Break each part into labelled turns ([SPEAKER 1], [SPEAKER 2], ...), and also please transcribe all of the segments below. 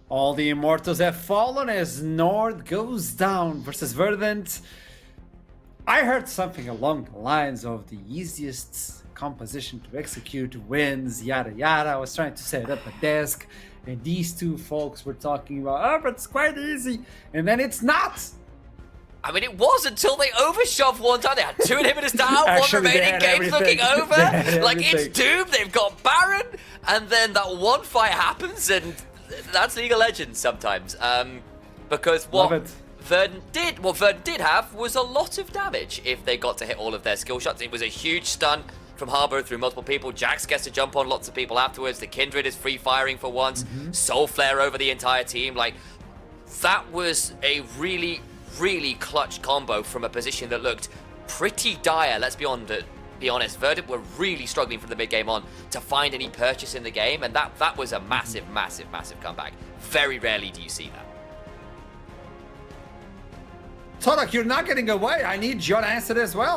[SPEAKER 1] All the immortals have fallen as Nord goes down versus Verdant. I heard something along the lines of the easiest composition to execute wins, yada yada. I was trying to set up a desk, and these two folks were talking about, oh, but it's quite easy. And then it's not.
[SPEAKER 2] I mean, it was until they overshoved one time. They had 2 inhibitors down,
[SPEAKER 1] Actually,
[SPEAKER 2] one remaining, game's looking over. Like, it's
[SPEAKER 1] everything.
[SPEAKER 2] doomed. They've got Baron, and then that one fight happens, and that's League of Legends sometimes. Because what Verdant did have was a lot of damage if they got to hit all of their skill shots. It was a huge stun from Harbor through multiple people. Jax gets to jump on lots of people afterwards. The Kindred is free firing for once. Soul Flare over the entire team. Like, that was a really clutch combo from a position that looked pretty dire. Let's be honest. Verdant were really struggling from the mid game on to find any purchase in the game, and that was a massive comeback. Very rarely do you see that.
[SPEAKER 1] Todak, you're not getting away. I need your answer as well.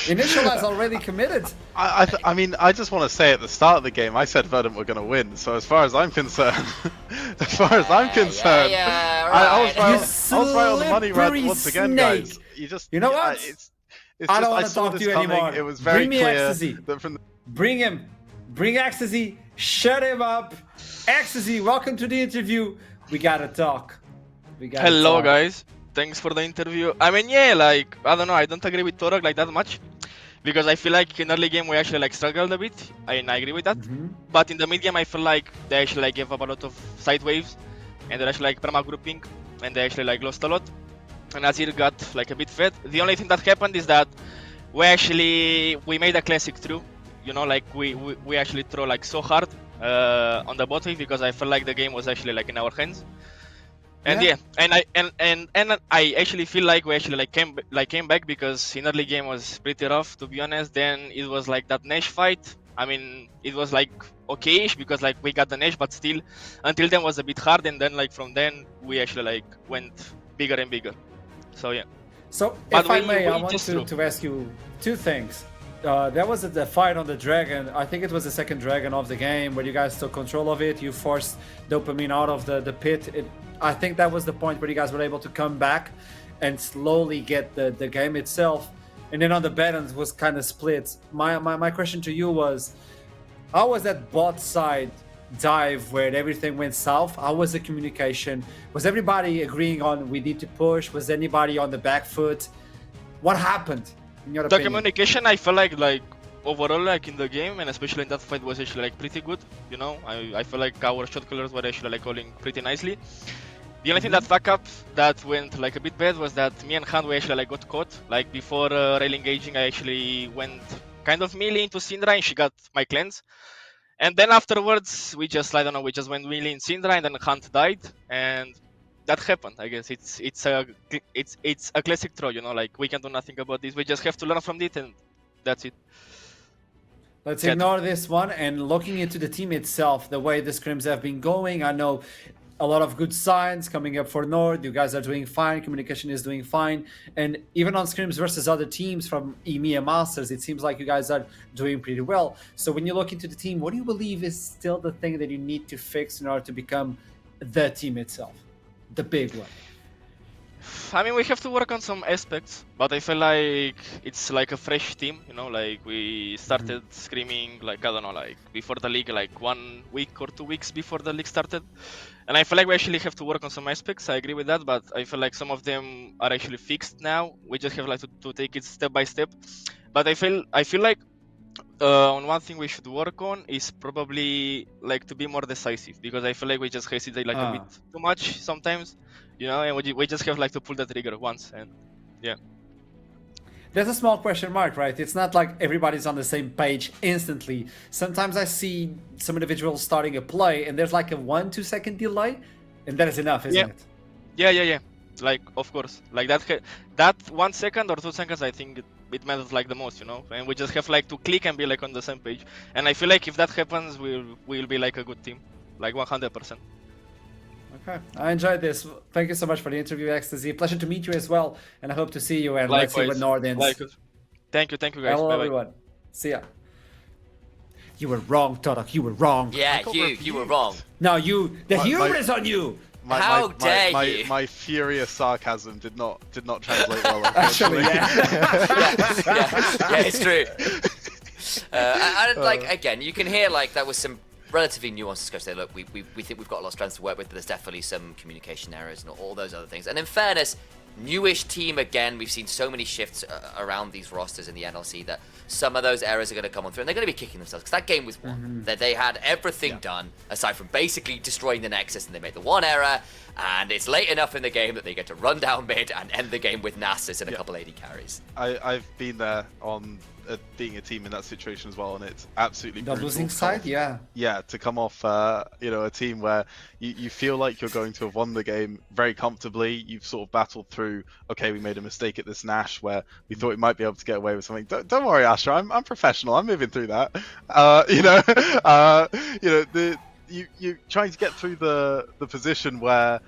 [SPEAKER 1] Initial has already committed.
[SPEAKER 3] I mean, I just want to say at the start of the game, I said Verdant were going to win. So as far as I'm concerned, I was right on the money right once again, guys.
[SPEAKER 1] You know what? I don't want to talk to you anymore.
[SPEAKER 3] It was very
[SPEAKER 1] Bring me
[SPEAKER 3] clear
[SPEAKER 1] Ecstasy.
[SPEAKER 3] that from the...
[SPEAKER 1] Bring him. Bring Ecstasy. Shut him up. Ecstasy, welcome to the interview. We gotta talk.
[SPEAKER 4] Hello, guys. Thanks for the interview. I mean, yeah, like, I don't know, I don't agree with Torak like that much. Because I feel like in early game we actually like struggled a bit. I agree with that. But in the mid game I feel like they actually like gave up a lot of side waves. And they're actually like perma grouping. And they actually like lost a lot. And Azir got like a bit fed. The only thing that happened is that we made a classic through. You know, like we actually throw like so hard on the bot wave because I felt like the game was actually like in our hands. And and I actually feel like we actually came back because in early game was pretty rough, to be honest. Then it was like that Nash fight. I mean, it was like okay-ish because like we got the Nash, but still until then was a bit hard. And then like from then we actually like went bigger and bigger. So yeah.
[SPEAKER 1] So if I may, I want to ask you two things. There was the fight on the dragon. I think it was the second dragon of the game where you guys took control of it. You forced Dopamine out of the pit. I think that was the point where you guys were able to come back and slowly get the game itself. And then on the Barons was kind of split. My question to you was, how was that bot side dive where everything went south? How was the communication? Was everybody agreeing on we need to push? Was anybody on the back foot? What happened in your opinion?
[SPEAKER 4] Communication, I feel like overall like in the game and especially in that fight was actually like pretty good. You know, I feel like our shot callers were actually like calling pretty nicely. The only thing that fuck up that went like a bit bad was that me and Han we actually like got caught. Like before rail engaging, I actually went kind of melee into Syndra and she got my cleanse. And then afterwards we just went melee in Syndra and then Hunt died and that happened. I guess it's a classic throw, you know, like we can do nothing about this. We just have to learn from it and that's it.
[SPEAKER 1] Let's ignore this one and looking into the team itself, the way the scrims have been going. I know a lot of good signs coming up for Nord. You guys are doing fine. Communication is doing fine. And even on scrims versus other teams from EMEA Masters, it seems like you guys are doing pretty well. So when you look into the team, what do you believe is still the thing that you need to fix in order to become the team itself? The big one.
[SPEAKER 4] I mean, we have to work on some aspects, but I feel like it's like a fresh team, you know, like we started screaming, like, I don't know, like before the league, like 1 week or 2 weeks before the league started. And I feel like we actually have to work on some aspects. I agree with that, but I feel like some of them are actually fixed now. We just have like to take it step by step. But I feel like on one thing we should work on is probably like to be more decisive, because I feel like we just hesitate like a bit too much sometimes, you know, and we just have like to pull the trigger once, and yeah.
[SPEAKER 1] There's a small question mark, right? It's not like everybody's on the same page instantly. Sometimes I see some individuals starting a play and there's like a 1-2 second delay, and that is enough, isn't it?
[SPEAKER 4] Yeah. Like, of course, like that 1 second or 2 seconds, I think it matters like the most, you know, and we just have like to click and be like on the same page. And I feel like if that happens, we'll be like a good team, like 100%.
[SPEAKER 1] Okay, I enjoyed this. Thank you so much for the interview, Ecstasy. Pleasure to meet you as well, and I hope to see you. And let's see what Nord ends.
[SPEAKER 4] Thank you guys.
[SPEAKER 1] Hello,
[SPEAKER 4] bye
[SPEAKER 1] everyone. See ya. You were wrong, Todak. You were wrong.
[SPEAKER 2] Yeah, you were wrong.
[SPEAKER 1] No, the humor is on you.
[SPEAKER 2] How dare you?
[SPEAKER 3] My furious sarcasm did not translate well.
[SPEAKER 1] Actually,
[SPEAKER 3] unfortunately.
[SPEAKER 2] Yeah, it's true. And like again, you can hear like that was some relatively nuanced discussion there. Look, we think we've got a lot of strengths to work with, but there's definitely some communication errors and all those other things. And in fairness, newish team again, we've seen so many shifts around these rosters in the NLC that some of those errors are going to come on through, and they're going to be kicking themselves because that game was won. That they had everything done aside from basically destroying the Nexus, and they made the one error. And it's late enough in the game that they get to run down mid and end the game with Nasus and a couple AD carries.
[SPEAKER 3] I've been there on being a team in that situation as well, and it's absolutely
[SPEAKER 1] the losing side,
[SPEAKER 3] yeah, to come off a team where you feel like you're going to have won the game very comfortably. You've sort of battled through, okay, we made a mistake at this Nash where we thought we might be able to get away with something. Don't worry, Asher, I'm professional, I'm moving through that. You're trying to get through the position where,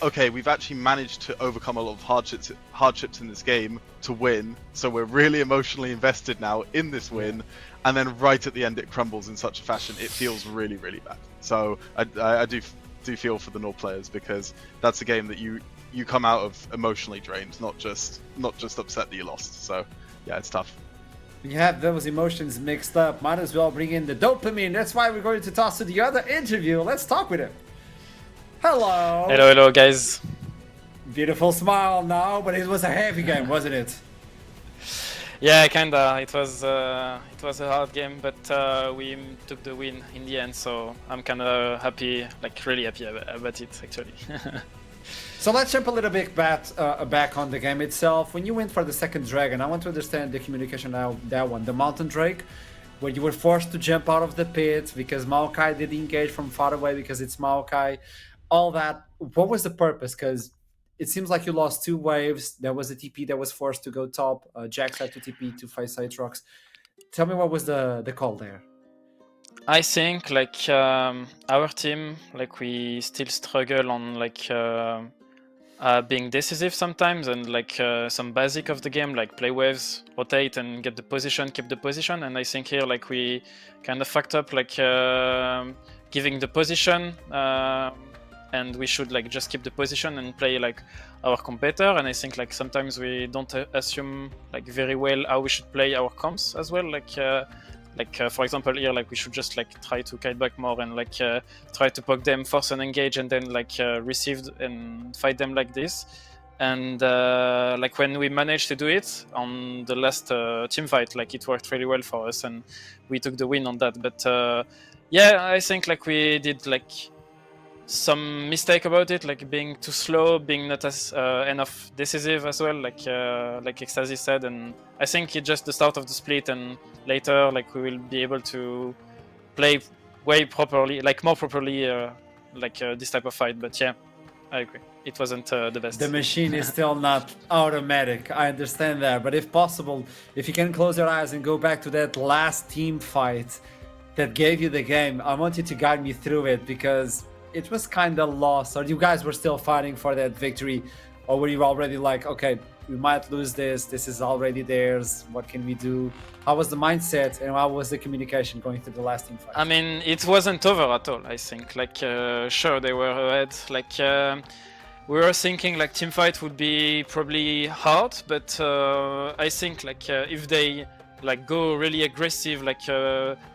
[SPEAKER 3] okay, we've actually managed to overcome a lot of hardships in this game to win, so we're really emotionally invested now in this win, and then right at the end it crumbles in such a fashion. It feels really, really bad. So I do feel for the Nord players, because that's a game that you come out of emotionally drained, not just upset that you lost. So yeah, it's tough.
[SPEAKER 1] You have those emotions mixed up, might as well bring in the dopamine. That's why we're going to toss to the other interview. Let's talk with him. Hello.
[SPEAKER 5] Hello, guys.
[SPEAKER 1] Beautiful smile now, but it was a heavy game, wasn't it?
[SPEAKER 5] Yeah, kinda. It was a hard game, but we took the win in the end, so I'm kinda happy, like really happy about it, actually.
[SPEAKER 1] So let's jump a little bit back on the game itself. When you went for the second dragon, I want to understand the communication now. That one, the Mountain Drake, where you were forced to jump out of the pit because Maokai did engage from far away because it's Maokai. All that. What was the purpose? Because it seems like you lost 2 waves. There was a TP that was forced to go top. Jax had to TP to fight Citrox. Tell me what was the call there?
[SPEAKER 5] I think like our team, like we still struggle on like being decisive sometimes, and like some basic of the game, like play waves, rotate and get the position, keep the position. And I think here like we kind of fucked up, like giving the position, and we should like just keep the position and play like our competitor. And I think like sometimes we don't assume like very well how we should play our comps as well, for example here, like we should just like try to kite back more and like try to poke them, force an engage, and then like receive and fight them like this. And like when we managed to do it on the last team fight, like it worked really well for us and we took the win on that. But yeah, I think like we did like some mistake about it, like being too slow, being not as enough decisive as well, like Ecstasy said. And I think it's just the start of the split, and later like we will be able to play way properly, like more properly, this type of fight. But yeah, I agree, it wasn't the best.
[SPEAKER 1] The machine is still not automatic, I understand that, but if possible, if you can close your eyes and go back to that last team fight that gave you the game, I want you to guide me through it, because it was kind of lost. Or you guys were still fighting for that victory, or were you already like, okay, we might lose this is already theirs, what can we do? How was the mindset and how was the communication going through the last team fight?
[SPEAKER 5] I mean, it wasn't over at all, I think. Like sure, they were ahead, like we were thinking like team fight would be probably hard, but I think like if they like go really aggressive, like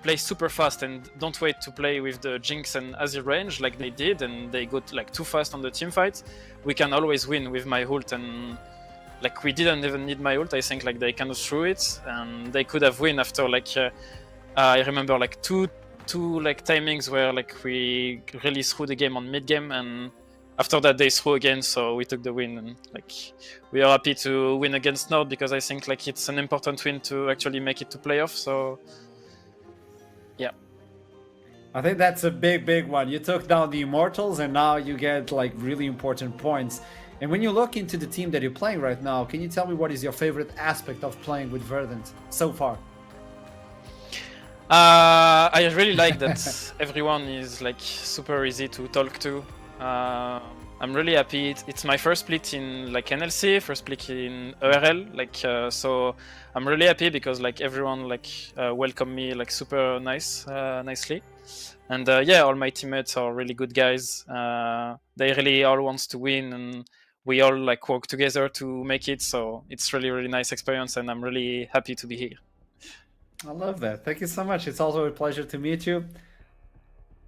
[SPEAKER 5] play super fast and don't wait to play with the Jinx and Azir range like they did, and they got like too fast on the team fight, we can always win with my ult. And like we didn't even need my ult. I think like they kind of threw it and they could have win after like I remember like two like timings where like we really threw the game on mid game, and after that they threw again, so we took the win. And like we are happy to win against Nord, because I think like it's an important win to actually make it to playoff. So yeah,
[SPEAKER 1] I think that's a big one. You took down the Immortals and now you get like really important points. And when you look into the team that you're playing right now, can you tell me what is your favorite aspect of playing with Verdant so far?
[SPEAKER 5] I really like that everyone is like super easy to talk to. I'm really happy. It's my first split in like NLC, first split in ERL, like so I'm really happy because like everyone like welcomed me like super nicely. And yeah, all my teammates are really good guys. They really all wants to win, and we all like work together to make it. So it's really nice experience, and I'm really happy to be here.
[SPEAKER 1] I love that. Thank you so much. It's also a pleasure to meet you.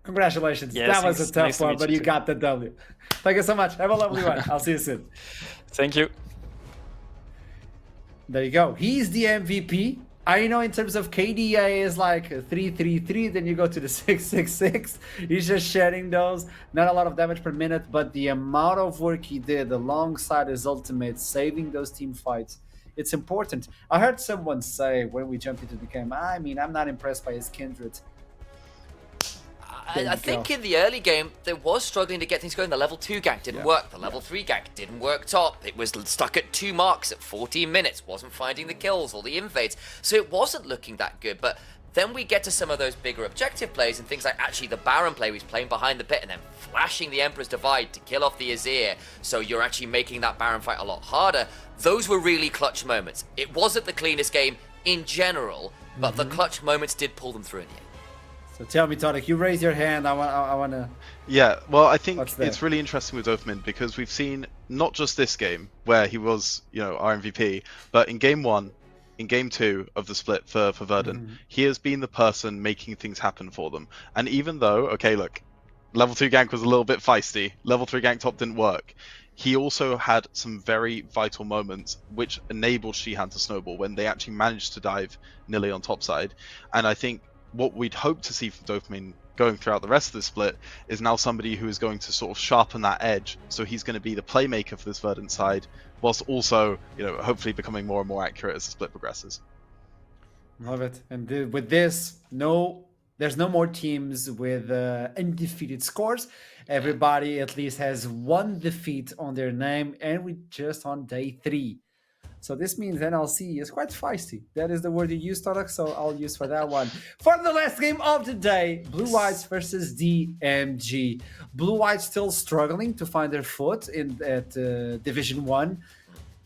[SPEAKER 1] Congratulations.
[SPEAKER 5] Yeah,
[SPEAKER 1] that was a tough
[SPEAKER 5] nice
[SPEAKER 1] one, but you got the W. Thank you so much. Have a lovely one. I'll see you soon.
[SPEAKER 5] Thank you.
[SPEAKER 1] There you go. He's the MVP. I know in terms of KDA is like 333, then you go to the 666. He's just shedding those. Not a lot of damage per minute, but the amount of work he did alongside his ultimate, saving those team fights, it's important. I heard someone say when we jumped into the game, I mean, I'm not impressed by his Kindred.
[SPEAKER 2] I think in the early game, there was struggling to get things going. The level 2 gank didn't work. The level 3 gank didn't work top. It was stuck at 2 marks at 14 minutes. Wasn't finding the kills or the invades. So it wasn't looking that good. But then we get to some of those bigger objective plays and things like actually the Baron play. He's playing behind the pit and then flashing the Emperor's Divide to kill off the Azir. So you're actually making that Baron fight a lot harder. Those were really clutch moments. It wasn't the cleanest game in general, but the clutch moments did pull them through in the end.
[SPEAKER 1] So tell me, Tonic, you raise your hand. I want to.
[SPEAKER 3] Yeah, well, I think it's really interesting with Dopamine because we've seen not just this game where he was, our MVP, but in game 1, in game 2 of the split for Verdant, he has been the person making things happen for them. And even though, okay, look, level 2 gank was a little bit feisty, level 3 gank top didn't work, he also had some very vital moments which enabled Shihan to snowball when they actually managed to dive Nilly on top side. And I think what we'd hope to see from Dopamine going throughout the rest of the split is now somebody who is going to sort of sharpen that edge. So he's going to be the playmaker for this Verdant side, whilst also, hopefully becoming more and more accurate as the split progresses.
[SPEAKER 1] Love it. And with this, there's no more teams with undefeated scores. Everybody at least has 1 defeat on their name, and we're just on day 3. So this means NLC is quite feisty. That is the word you used, Torak, so I'll use for that one. For the last game of the day, Blue Whites versus DMG. Blue Whites still struggling to find their foot at Division 1.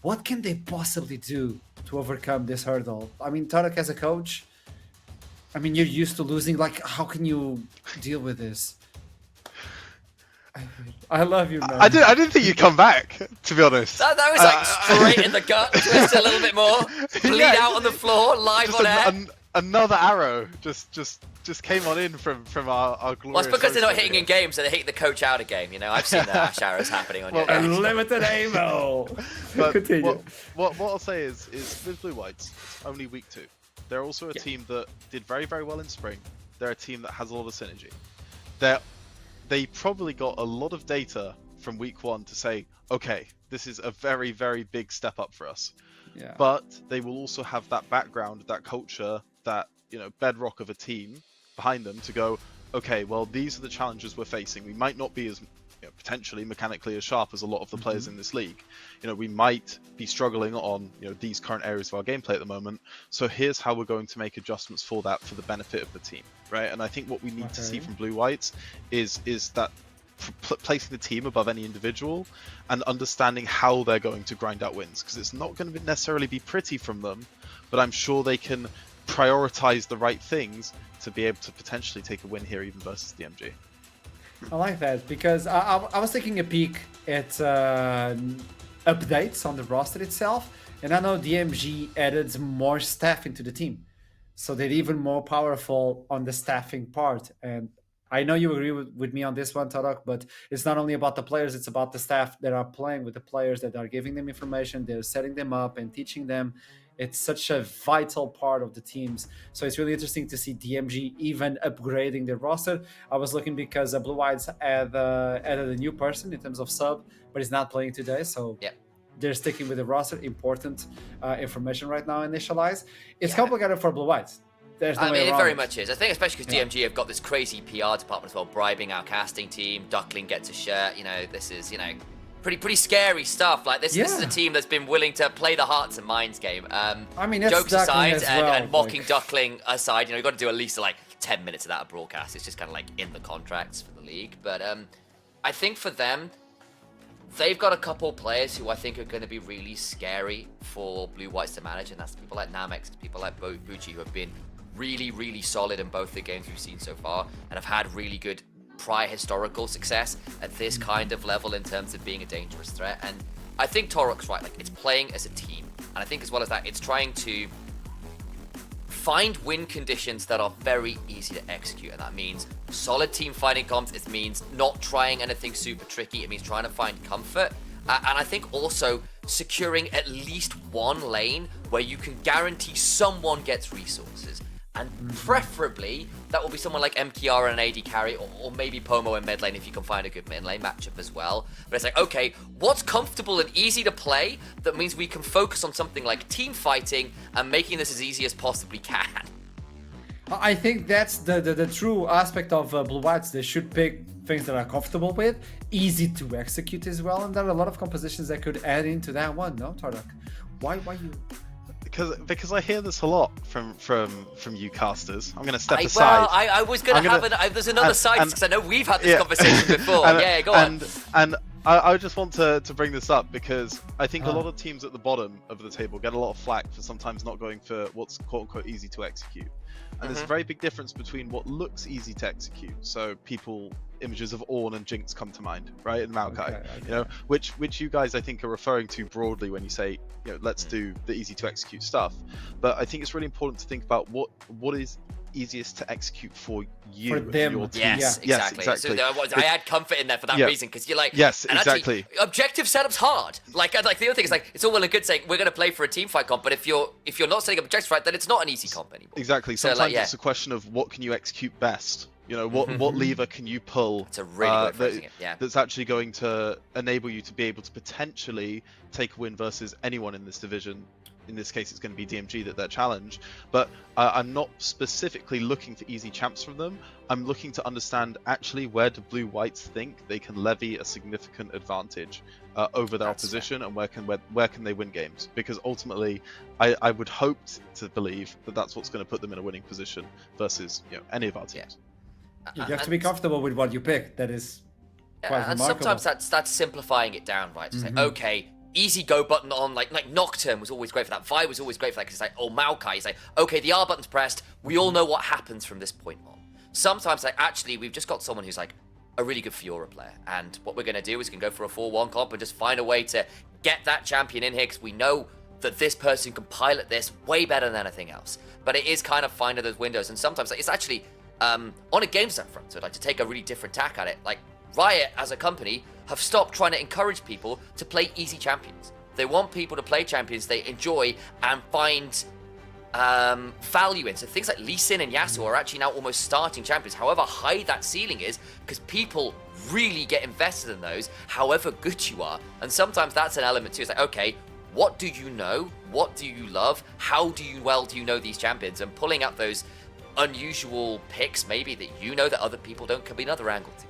[SPEAKER 1] What can they possibly do to overcome this hurdle? I mean, Torak as a coach, I mean, you're used to losing. Like, how can you deal with this? I love you, man.
[SPEAKER 3] I didn't think you'd come back, to be honest.
[SPEAKER 2] That was like straight in the gut, twist a little bit more, bleed out on the floor, live on air.
[SPEAKER 3] Another arrow just came on in from our glorious.
[SPEAKER 2] Well, it's because they're not hitting in games, so they hit the coach out of game. I've seen the Ash arrows happening on your
[SPEAKER 1] unlimited ammo. Continue.
[SPEAKER 3] What I'll say is with Blue Whites, it's only week 2. They're also a team that did very, very well in spring. They're a team that has a lot of synergy. They probably got a lot of data from week 1 to say, okay, this is a very, very big step up for us.
[SPEAKER 1] Yeah.
[SPEAKER 3] But they will also have that background, that culture, that bedrock of a team behind them to go, okay, well, these are the challenges we're facing. We might not be as potentially mechanically as sharp as a lot of the players in this league. We might be struggling on these current areas of our gameplay at the moment. So here's how we're going to make adjustments for that for the benefit of the team, right? And I think what we need to see from Blue Whites is that placing the team above any individual and understanding how they're going to grind out wins, because it's not going to necessarily be pretty from them, but I'm sure they can prioritize the right things to be able to potentially take a win here even versus DMG.
[SPEAKER 1] I like that because I was taking a peek at updates on the roster itself, and I know DMG added more staff into the team, so they're even more powerful on the staffing part. And I know you agree with me on this one, Tarak, but it's not only about the players, it's about the staff that are playing with the players, that are giving them information, they're setting them up and teaching them. It's such a vital part of the teams. So it's really interesting to see DMG even upgrading their roster. I was looking because Blue Whites added a new person in terms of sub, but he's not playing today. So they're sticking with the roster. Important information right now, initialize. It's complicated for Blue Whites. There's no way
[SPEAKER 2] it
[SPEAKER 1] around
[SPEAKER 2] very much is. I think especially because DMG have got this crazy PR department as well, bribing our casting team. Duckling gets a shirt. This is, pretty scary stuff. Like this is a team that's been willing to play the hearts and minds game.
[SPEAKER 1] I mean,
[SPEAKER 2] jokes aside and mocking
[SPEAKER 1] like...
[SPEAKER 2] Duckling aside, you've got to do at least like 10 minutes of that a broadcast. It's just kind of like in the contracts for the league. But I think for them, they've got a couple players who I think are going to be really scary for Blue Whites to manage, and that's people like Namex, people like Bucci, who have been really, really solid in both the games we've seen so far, and have had really good prior historical success at this kind of level in terms of being a dangerous threat. And I think Torok's right, like, it's playing as a team. And I think as well as that, it's trying to find win conditions that are very easy to execute. And that means solid team fighting comps. It means not trying anything super tricky. It means trying to find comfort. And I think also securing at least one lane where you can guarantee someone gets resources. And preferably, that will be someone like MKR and an AD carry, or maybe Pomo in mid lane if you can find a good mid lane matchup as well. But it's like, okay, what's comfortable and easy to play that means we can focus on something like team fighting and making this as easy as possibly can?
[SPEAKER 1] I think that's the true aspect of Blue Whites. They should pick things that are comfortable with, easy to execute as well, and there are a lot of compositions that could add into that one, no, Torok? Why you...
[SPEAKER 3] Because I hear this a lot from you casters. I'm going to step aside.
[SPEAKER 2] Well, I was going to have there's another side, because I know we've had this conversation before. Go on.
[SPEAKER 3] And I just want to bring this up because I think a lot of teams at the bottom of the table get a lot of flack for sometimes not going for what's quote-unquote easy to execute. And there's a very big difference between what looks easy to execute. So images of Ornn and Jinx come to mind, right? And Maokai,
[SPEAKER 1] okay.
[SPEAKER 3] you know, which you guys I think are referring to broadly when you say, you know, let's do the easy to execute stuff. But I think it's really important to think about what is easiest to execute for you,
[SPEAKER 1] for them.
[SPEAKER 3] Your team.
[SPEAKER 2] Yes, exactly. So I had comfort in there for that reason, because you're like,
[SPEAKER 3] yes,
[SPEAKER 2] and
[SPEAKER 3] exactly.
[SPEAKER 2] Actually, objective setup's hard. Like the other thing is, like, it's all well and good saying we're going to play for a team fight comp, but if you're not setting up objectives right, then it's not an easy comp anymore.
[SPEAKER 3] Exactly.
[SPEAKER 2] So,
[SPEAKER 3] sometimes it's a question of what can you execute best. You know, what lever can you pull?
[SPEAKER 2] It's a really good phrasing it. Yeah.
[SPEAKER 3] That's actually going to enable you to be able to potentially take a win versus anyone in this division. In this case, it's going to be DMG that they're challenged. But I'm not specifically looking for easy champs from them. I'm looking to understand actually where do Blue Whites think they can levy a significant advantage over their opposition, and where can they win games? Because ultimately, I would hope to believe that that's what's going to put them in a winning position versus, you know, any of our teams.
[SPEAKER 2] Yeah.
[SPEAKER 1] You have to be comfortable with what you pick. That is quite
[SPEAKER 2] and
[SPEAKER 1] remarkable.
[SPEAKER 2] sometimes that's simplifying it down, right? To say, okay, easy go button on, like Nocturne was always great for that. Vi was always great for that, because it's like, oh, Maokai is like, okay, the R button's pressed. We all know what happens from this point on. Sometimes, like, actually, we've just got someone who's like a really good Fiora player, and what we're going to do is we can go for a 4-1 comp and just find a way to get that champion in here, because we know that this person can pilot this way better than anything else. But it is kind of finding those windows, and sometimes like, it's actually on a game set front, so like to take a really different tack at it, like Riot as a company have stopped trying to encourage people to play easy champions. They want people to play champions they enjoy and find value in. So things like Lee Sin and Yasuo are actually now almost starting champions, however high that ceiling is, because people really get invested in those, however good you are. And sometimes that's an element too. It's like, okay, what do you know? What do you love? How do you know these champions? And pulling out those unusual picks maybe that you know that other people don't, could be another angle to.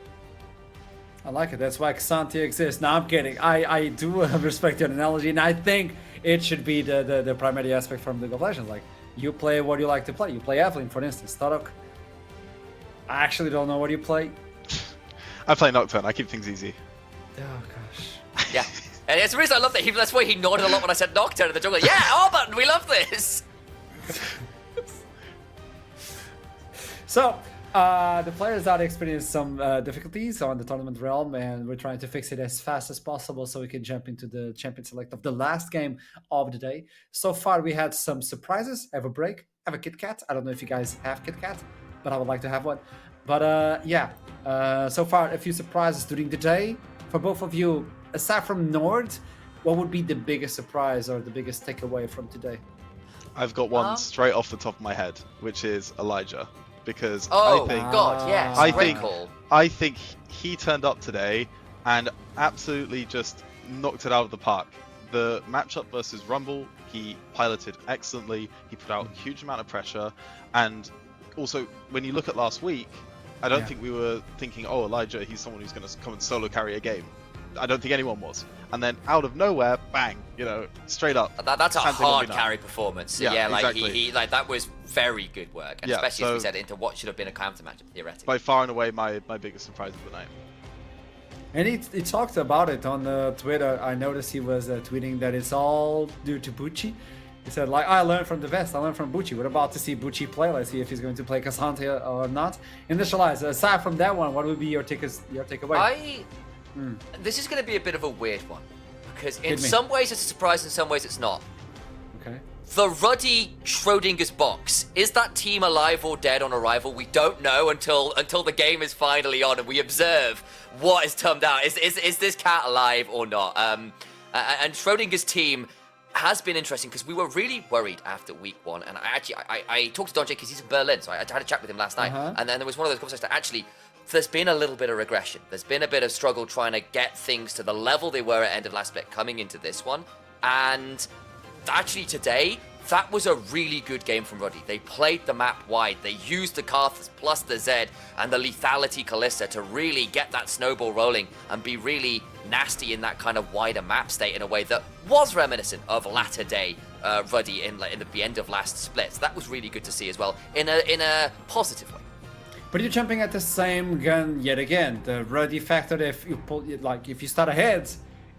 [SPEAKER 1] I like it. That's why Xanthi exists. Now I'm kidding. I do respect your analogy, and I think it should be the primary aspect from League of Legends. Like, you play what you like to play. You play Evelyn, for instance. Torok, I actually don't know what you play.
[SPEAKER 3] I play Nocturne. I keep things easy.
[SPEAKER 1] Oh gosh.
[SPEAKER 2] Yeah. And it's the reason I love that. That's why he nodded a lot when I said Nocturne in the jungle. Yeah, button, we love this.
[SPEAKER 1] So, the players are experiencing some difficulties on the tournament realm, and we're trying to fix it as fast as possible so we can jump into the champion select of the last game of the day. So far, we had some surprises. Have a break, have a Kit Kat. I don't know if you guys have Kit Kat, but I would like to have one. But so far, a few surprises during the day. For both of you, aside from Nord, what would be the biggest surprise or the biggest takeaway from today?
[SPEAKER 3] I've got one straight off the top of my head, which is Elijah. Because
[SPEAKER 2] I
[SPEAKER 3] think he turned up today and absolutely just knocked it out of the park. The matchup versus Rumble, he piloted excellently. He put out a huge amount of pressure, and also when you look at last week, I don't think we were thinking, oh, Elijah, he's someone who's going to come and solo carry a game. I don't think anyone was. And then out of nowhere, bang, you know, straight up.
[SPEAKER 2] That's a hard carry performance. So
[SPEAKER 3] yeah,
[SPEAKER 2] like
[SPEAKER 3] exactly.
[SPEAKER 2] he like that was very good work, and especially as we said into what should have been a counter matchup theoretically.
[SPEAKER 3] By far and away my biggest surprise of the night.
[SPEAKER 1] And he talked about it on Twitter. I noticed he was tweeting that it's all due to Bucci. He said, like, I learned from the best. I learned from Bucci. We're about to see Bucci play. Let's see if he's going to play Cassante or not. Initialize. Aside from that one, what would be your takeaway?
[SPEAKER 2] This is going to be a bit of a weird one. Because in some ways it's a surprise, in some ways it's not.
[SPEAKER 1] Okay.
[SPEAKER 2] The Ruddy Schrodinger's box. Is that team alive or dead on arrival? We don't know until the game is finally on and we observe what is turned out. Is this cat alive or not? And Schrodinger's team has been interesting because we were really worried after week 1. And I talked to Don J because he's in Berlin, so I had a chat with him last night. And then there was one of those conversations that actually, there's been a little bit of regression. There's been a bit of struggle trying to get things to the level they were at end of last split coming into this one. And actually today, that was a really good game from Ruddy. They played the map wide. They used the Karthus plus the Zed and the lethality Kalista to really get that snowball rolling and be really nasty in that kind of wider map state in a way that was reminiscent of latter day Ruddy in the end of last split. So that was really good to see as well in a positive way.
[SPEAKER 1] But you're jumping at the same gun yet again. The Ruddy factor, if you start ahead,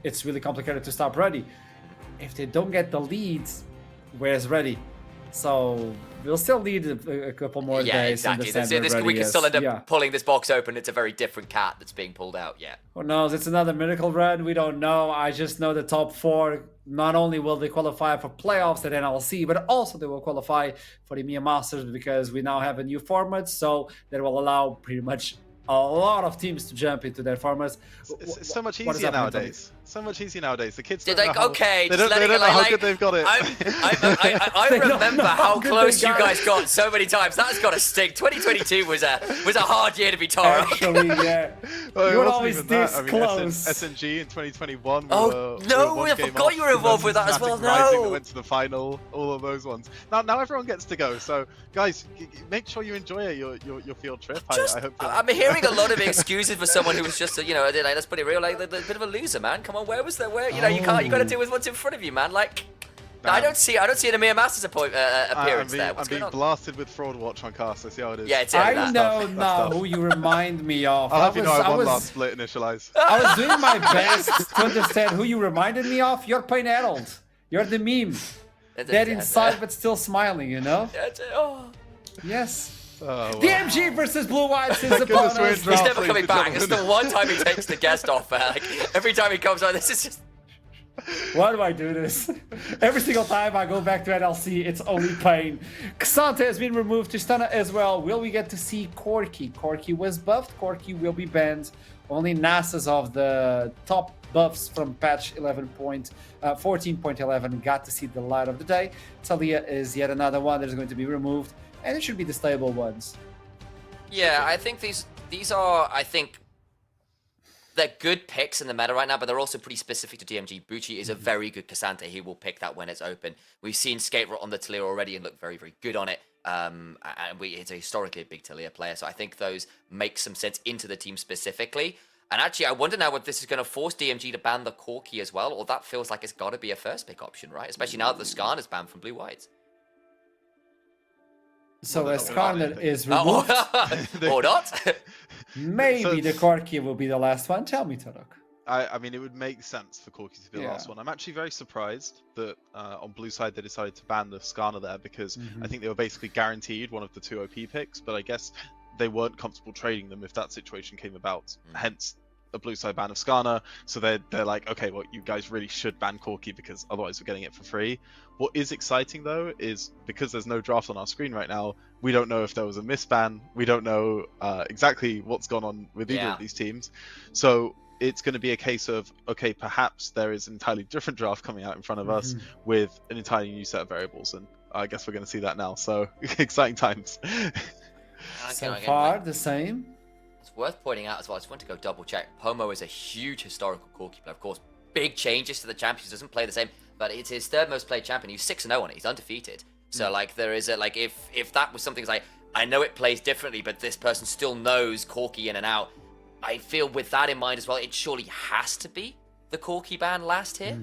[SPEAKER 1] it's really complicated to stop Ruddy. If they don't get the leads, where's Ruddy? So we'll still need a couple more days.
[SPEAKER 2] Yeah, exactly. We can still end up pulling this box open. It's a very different cat that's being pulled out. Yeah.
[SPEAKER 1] Who knows? It's another miracle run. We don't know. I just know the top 4. Not only will they qualify for playoffs at NLC, but also they will qualify for the EMEA Masters because we now have a new format. So that will allow pretty much a lot of teams to jump into their formats.
[SPEAKER 3] It's so much easier nowadays. So much easier nowadays. The kids don't
[SPEAKER 2] know how,
[SPEAKER 3] they don't know how good they've got it.
[SPEAKER 2] I remember how close you guys got so many times. That's got to stick. 2022 was a hard year to be Toro.
[SPEAKER 1] Actually, yeah.
[SPEAKER 3] Well,
[SPEAKER 1] you were always this close.
[SPEAKER 3] SNG in 2021.
[SPEAKER 2] I forgot you were involved with that as well.
[SPEAKER 3] Rising that went to the final. All of those ones. Now everyone gets to go. So guys, make sure you enjoy your field trip. I hope.
[SPEAKER 2] I'm hearing a lot of excuses for someone who was just let's put it real, like a bit of a loser, man. Come on, where was there? You got to deal with what's in front of you, man. Like, I don't see an EMEA Masters appearance there.
[SPEAKER 3] I'm being blasted with Fraud Watch on cast. I see how it is.
[SPEAKER 2] Yeah, it's
[SPEAKER 1] I know now who you remind me of.
[SPEAKER 3] I'll have you know I won last split initialize.
[SPEAKER 1] I was doing my best to understand who you reminded me of. You're Payne Harold. You're the meme. Dead inside but still smiling, you know? Yes.
[SPEAKER 3] Oh, wow.
[SPEAKER 1] DMG versus Blue White since upon us.
[SPEAKER 2] He's never coming back. It's the one time he takes the guest off. Every time he comes on, this is just...
[SPEAKER 1] Why do I do this? Every single time I go back to NLC, it's only pain. Cassante has been removed to Stunna as well. Will we get to see Corki? Corki was buffed. Corki will be banned. Only NASA's of the top buffs from patch 14.11 got to see the light of the day. Talia is yet another one that is going to be removed. And it should be the stable ones.
[SPEAKER 2] Yeah, I think these are, they're good picks in the meta right now, but they're also pretty specific to DMG. Bucci is a very good Cassante. He will pick that when it's open. We've seen Skate on the Talia already and look very, very good on it. And it's historically a big Talia player, so I think those make some sense into the team specifically. And actually, I wonder now if this is going to force DMG to ban the Corki as well, or that feels like it's got to be a first pick option, right? Especially now that the Skarn is banned from Blue Whites.
[SPEAKER 1] So as Skarner is removed,
[SPEAKER 2] or not,
[SPEAKER 1] maybe the Corki will be the last one. Tell me, Tarok.
[SPEAKER 3] I mean, it would make sense for Corki to be the last one. I'm actually very surprised that on blue side they decided to ban the Skarner there because I think they were basically guaranteed one of the 2 OP picks, but I guess they weren't comfortable trading them if that situation came about. Hence a blue side ban of Skarner. So they're like, okay, well, you guys really should ban Corki because otherwise we're getting it for free. What is exciting though is because there's no draft on our screen right now, we don't know if there was a misban. We don't know exactly what's gone on with either of these teams. So it's going to be a case of, okay, perhaps there is an entirely different draft coming out in front of us with an entirely new set of variables. And I guess we're going to see that now. So exciting times.
[SPEAKER 1] So far, the same.
[SPEAKER 2] It's worth pointing out as well, I just want to go double check. Pomo is a huge historical Corki player. Of course, big changes to the champions, doesn't play the same, but it's his 3rd most played champion. He's 6-0 on it, he's undefeated. So like there is a, like if that was something like, I know it plays differently, but this person still knows Corki in and out. I feel with that in mind as well, it surely has to be the Corki ban last here.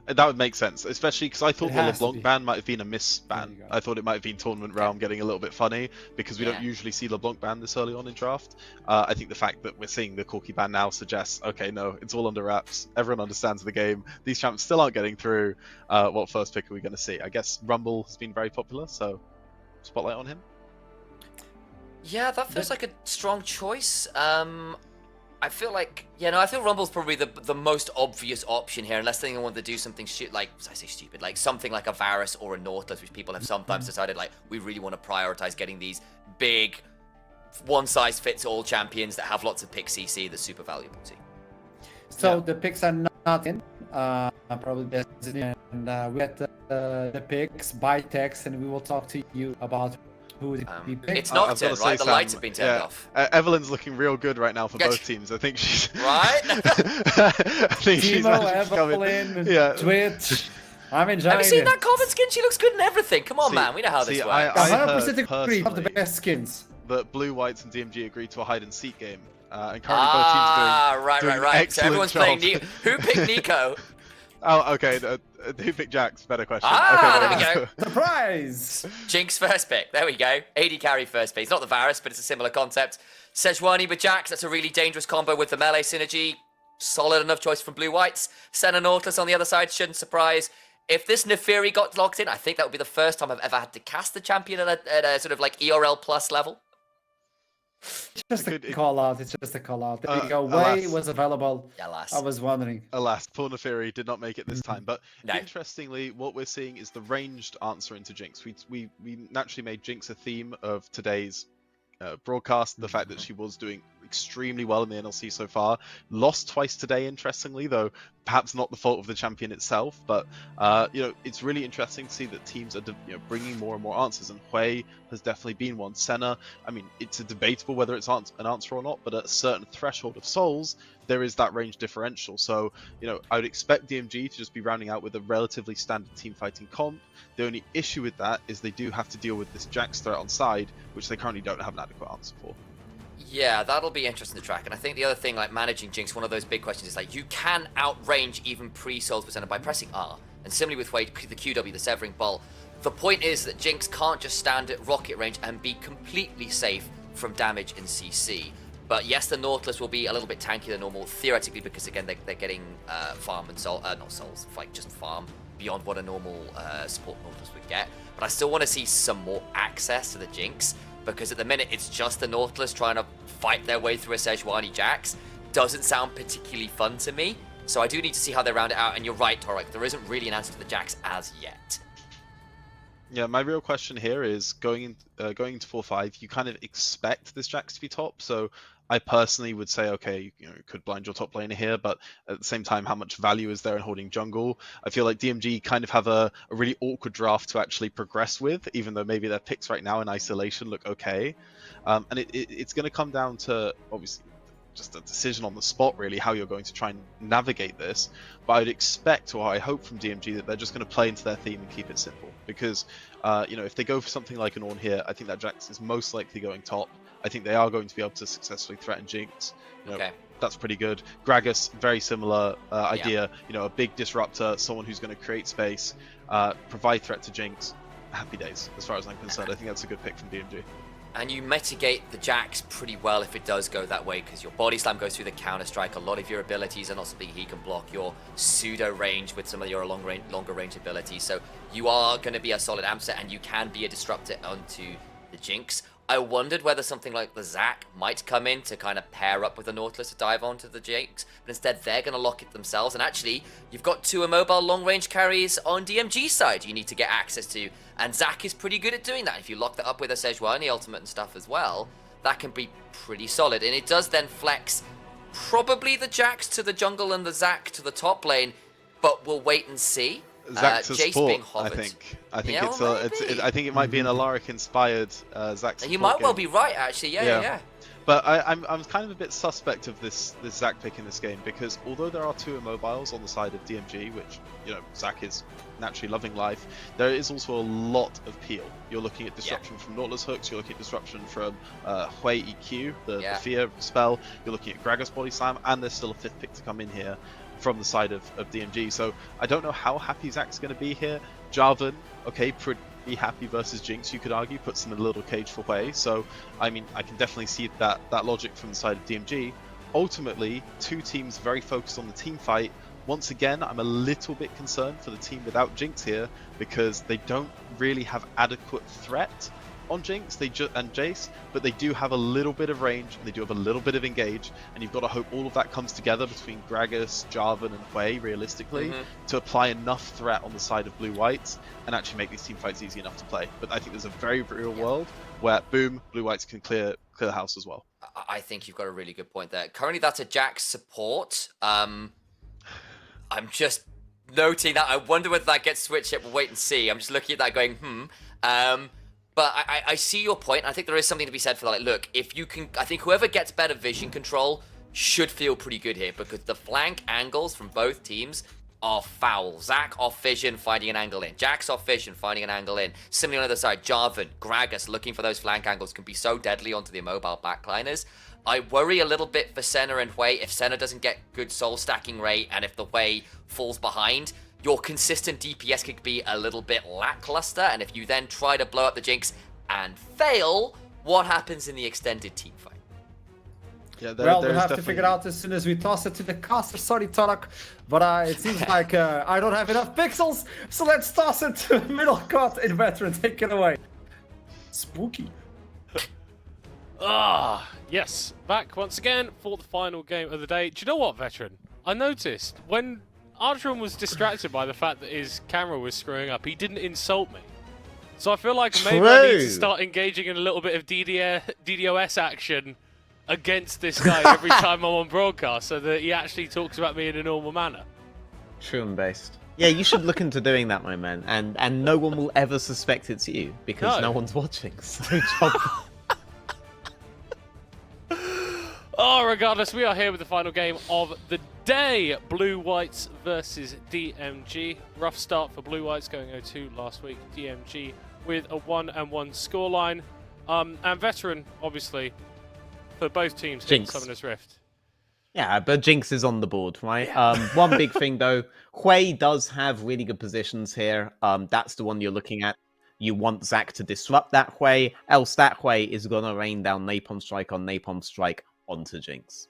[SPEAKER 3] That would make sense, especially because I thought
[SPEAKER 1] It
[SPEAKER 3] the
[SPEAKER 1] has to
[SPEAKER 3] LeBlanc
[SPEAKER 1] be.
[SPEAKER 3] ban might have been a miss
[SPEAKER 1] There
[SPEAKER 3] ban.
[SPEAKER 1] you go.
[SPEAKER 3] I thought it might have been Tournament Realm getting a little bit funny because we don't usually see LeBlanc ban this early on in draft. I think the fact that we're seeing the Corki ban now suggests, okay, no, it's all under wraps. Everyone understands the game. These champs still aren't getting through. What first pick are we going to see? I guess Rumble has been very popular, so spotlight on him.
[SPEAKER 2] Yeah, that feels like a strong choice. I feel like, I feel Rumble's probably the most obvious option here, unless they want to do something stupid, like something like a Varus or a Nautilus, which people have sometimes decided, like, we really want to prioritize getting these big, one-size-fits-all champions that have lots of pick CC that's super valuable to.
[SPEAKER 1] So the picks are not in, probably best in, and we get the picks by text, and we will talk to you about who the picked.
[SPEAKER 2] It's Nocturne, right? The lights have been turned off.
[SPEAKER 3] Evelyn's looking real good right now for both teams. I think she's
[SPEAKER 2] right.
[SPEAKER 3] I think she's
[SPEAKER 1] Evelyn, Twitch. I'm enjoying
[SPEAKER 2] Have you seen that common skin? She looks good in everything. Come on, man. We know how this works.
[SPEAKER 3] I
[SPEAKER 1] 100% agree. Of the best skins.
[SPEAKER 3] That Blue, Whites, and DMG agreed to a hide and seek game, and currently both teams are doing
[SPEAKER 2] right. So everyone's
[SPEAKER 3] job.
[SPEAKER 2] playing. Who picked Nico?
[SPEAKER 3] Oh, okay. Who picked Jax? Better question.
[SPEAKER 2] There we go.
[SPEAKER 1] Surprise!
[SPEAKER 2] Jinx first pick. There we go. AD carry first pick. It's not the Varus, but it's a similar concept. Sejuani with Jax. That's a really dangerous combo with the melee synergy. Solid enough choice from Blue Whites. Senna Nautilus on the other side shouldn't surprise. If this Neferi got locked in, I think that would be the first time I've ever had to cast the champion at a sort of like ERL plus level.
[SPEAKER 1] It's just a call out. It's just a call out. There you go. Way was available.
[SPEAKER 2] Alas.
[SPEAKER 1] I was wondering.
[SPEAKER 3] Alas, poor Neferi did not make it this time. But interestingly, what we're seeing is the ranged answer into Jinx. We naturally made Jinx a theme of today's broadcast. The fact that she was doing extremely well in the NLC so far. Lost twice today, interestingly, though perhaps not the fault of the champion itself. But it's really interesting to see that teams are bringing more and more answers, and Hui has definitely been one. Senna, I mean, it's debatable whether it's an answer or not, but at a certain threshold of souls, there is that range differential. So I would expect DMG to just be rounding out with a relatively standard team fighting comp. The only issue with that is they do have to deal with this Jax threat on side, which they currently don't have an adequate answer for.
[SPEAKER 2] Yeah, that'll be interesting to track. And I think the other thing, like managing Jinx, one of those big questions is like you can outrange even pre-souls percent by pressing R. And similarly with Wade, the QW, the Severing Bolt. The point is that Jinx can't just stand at rocket range and be completely safe from damage in CC. But yes, the Nautilus will be a little bit tankier than normal, theoretically, because again, they're getting farm and soul, not souls, like just farm beyond what a normal support Nautilus would get. But I still want to see some more access to the Jinx, because at the minute it's just the Nautilus trying to fight their way through a Sejuani Jax. Doesn't sound particularly fun to me. So I do need to see how they round it out. And you're right, Torek, there isn't really an answer to the Jax as yet.
[SPEAKER 3] Yeah, my real question here is going into 4-5, you kind of expect this Jax to be top. So I personally would say, okay, you could blind your top laner here, but at the same time, how much value is there in holding jungle? I feel like DMG kind of have a really awkward draft to actually progress with, even though maybe their picks right now in isolation look okay. And it's going to come down to, obviously, just a decision on the spot, really, how you're going to try and navigate this. But I'd expect, or I hope from DMG, that they're just going to play into their theme and keep it simple. Because, if they go for something like an Ornn here, I think that Jax is most likely going top. I think they are going to be able to successfully threaten Jinx. That's pretty good. Gragas, very similar idea. A big disruptor, someone who's going to create space, provide threat to Jinx. Happy days, as far as I'm concerned. I think that's a good pick from DMG.
[SPEAKER 2] And you mitigate the Jax pretty well if it does go that way, because your body slam goes through the counter strike. A lot of your abilities are not something he can block. Your pseudo range with some of your longer range abilities. So you are going to be a solid answer, and you can be a disruptor onto the Jinx. I wondered whether something like the Zac might come in to kind of pair up with the Nautilus to dive onto the Jinx, but instead they're going to lock it themselves. And actually, you've got two immobile long-range carries on DMG's side you need to get access to, and Zac is pretty good at doing that. If you lock that up with a Sejuani ultimate and stuff as well, that can be pretty solid. And it does then flex probably the Jax to the jungle and the Zac to the top lane, but we'll wait and see.
[SPEAKER 3] Zac to
[SPEAKER 2] Jace
[SPEAKER 3] support,
[SPEAKER 2] being
[SPEAKER 3] I
[SPEAKER 2] hovered.
[SPEAKER 3] think.
[SPEAKER 2] I
[SPEAKER 3] think it might be an Alaric-inspired Zac support
[SPEAKER 2] You might well
[SPEAKER 3] game.
[SPEAKER 2] be right, actually. Yeah.
[SPEAKER 3] But I'm kind of a bit suspect of this Zac pick in this game, because although there are two immobiles on the side of DMG, which Zac is naturally loving life, there is also a lot of peel. You're looking at disruption from Nautilus hooks, you're looking at disruption from Hui EQ, the fear spell, you're looking at Gragas body slam, and there's still a fifth pick to come in here. from the side of DMG. So I don't know how happy Zach's going to be here. Jarvan, okay, pretty happy versus Jinx, you could argue, puts him in a little cage for Wei. So, I mean, I can definitely see that logic from the side of DMG. Ultimately, two teams very focused on the team fight. Once again, I'm a little bit concerned for the team without Jinx here, because they don't really have adequate threat on Jinx and Jace, but they do have a little bit of range, and they do have a little bit of engage, and you've got to hope all of that comes together between Gragas, Jarvan, and Wei, realistically, to apply enough threat on the side of blue-whites and actually make these team fights easy enough to play. But I think there's a very real world where, boom, blue-whites can clear the house as well.
[SPEAKER 2] I think you've got a really good point there. Currently, that's a Jax support. I'm just noting that. I wonder whether that gets switched yet. We'll wait and see. I'm just looking at that going, But I see your point. I think there is something to be said for that. Like, look, if you can, I think whoever gets better vision control should feel pretty good here, because the flank angles from both teams are foul. Zach off vision, finding an angle in. Jax off vision, finding an angle in. Similarly on the other side, Jarvan, Gragas looking for those flank angles can be so deadly onto the immobile backliners. I worry a little bit for Senna and Wei. If Senna doesn't get good soul stacking rate, and if the Wei falls behind, your consistent DPS could be a little bit lackluster, and if you then try to blow up the Jinx and fail, what happens in the extended team fight?
[SPEAKER 3] Yeah,
[SPEAKER 1] well, we'll have to figure it out as soon as we toss it to the caster. Sorry, Torak, but it seems like I don't have enough pixels, so let's toss it to middle cut in veteran. Take it away. Spooky.
[SPEAKER 6] Yes, back once again for the final game of the day. Do you know what, veteran? I noticed when Archeron was distracted by the fact that his camera was screwing up, he didn't insult me. So I feel like maybe I need to start engaging in a little bit of DDoS action against this guy every time I'm on broadcast, so that he actually talks about me in a normal manner.
[SPEAKER 7] True and based. Yeah, you should look into doing that, my man, and no one will ever suspect it's you, because no one's watching, so job.
[SPEAKER 6] Oh, regardless, we are here with the final game of the day. Blue Whites versus DMG. Rough start for Blue Whites, going 0-2 last week. DMG with a 1-1 scoreline. And veteran, obviously, for both teams here in Summoner's Rift.
[SPEAKER 7] Yeah, but Jinx is on the board, right? One big thing, though, Hui does have really good positions here. That's the one you're looking at. You want Zach to disrupt that Hui, else that Hui is going to rain down Napalm Strike on Napalm Strike onto Jinx.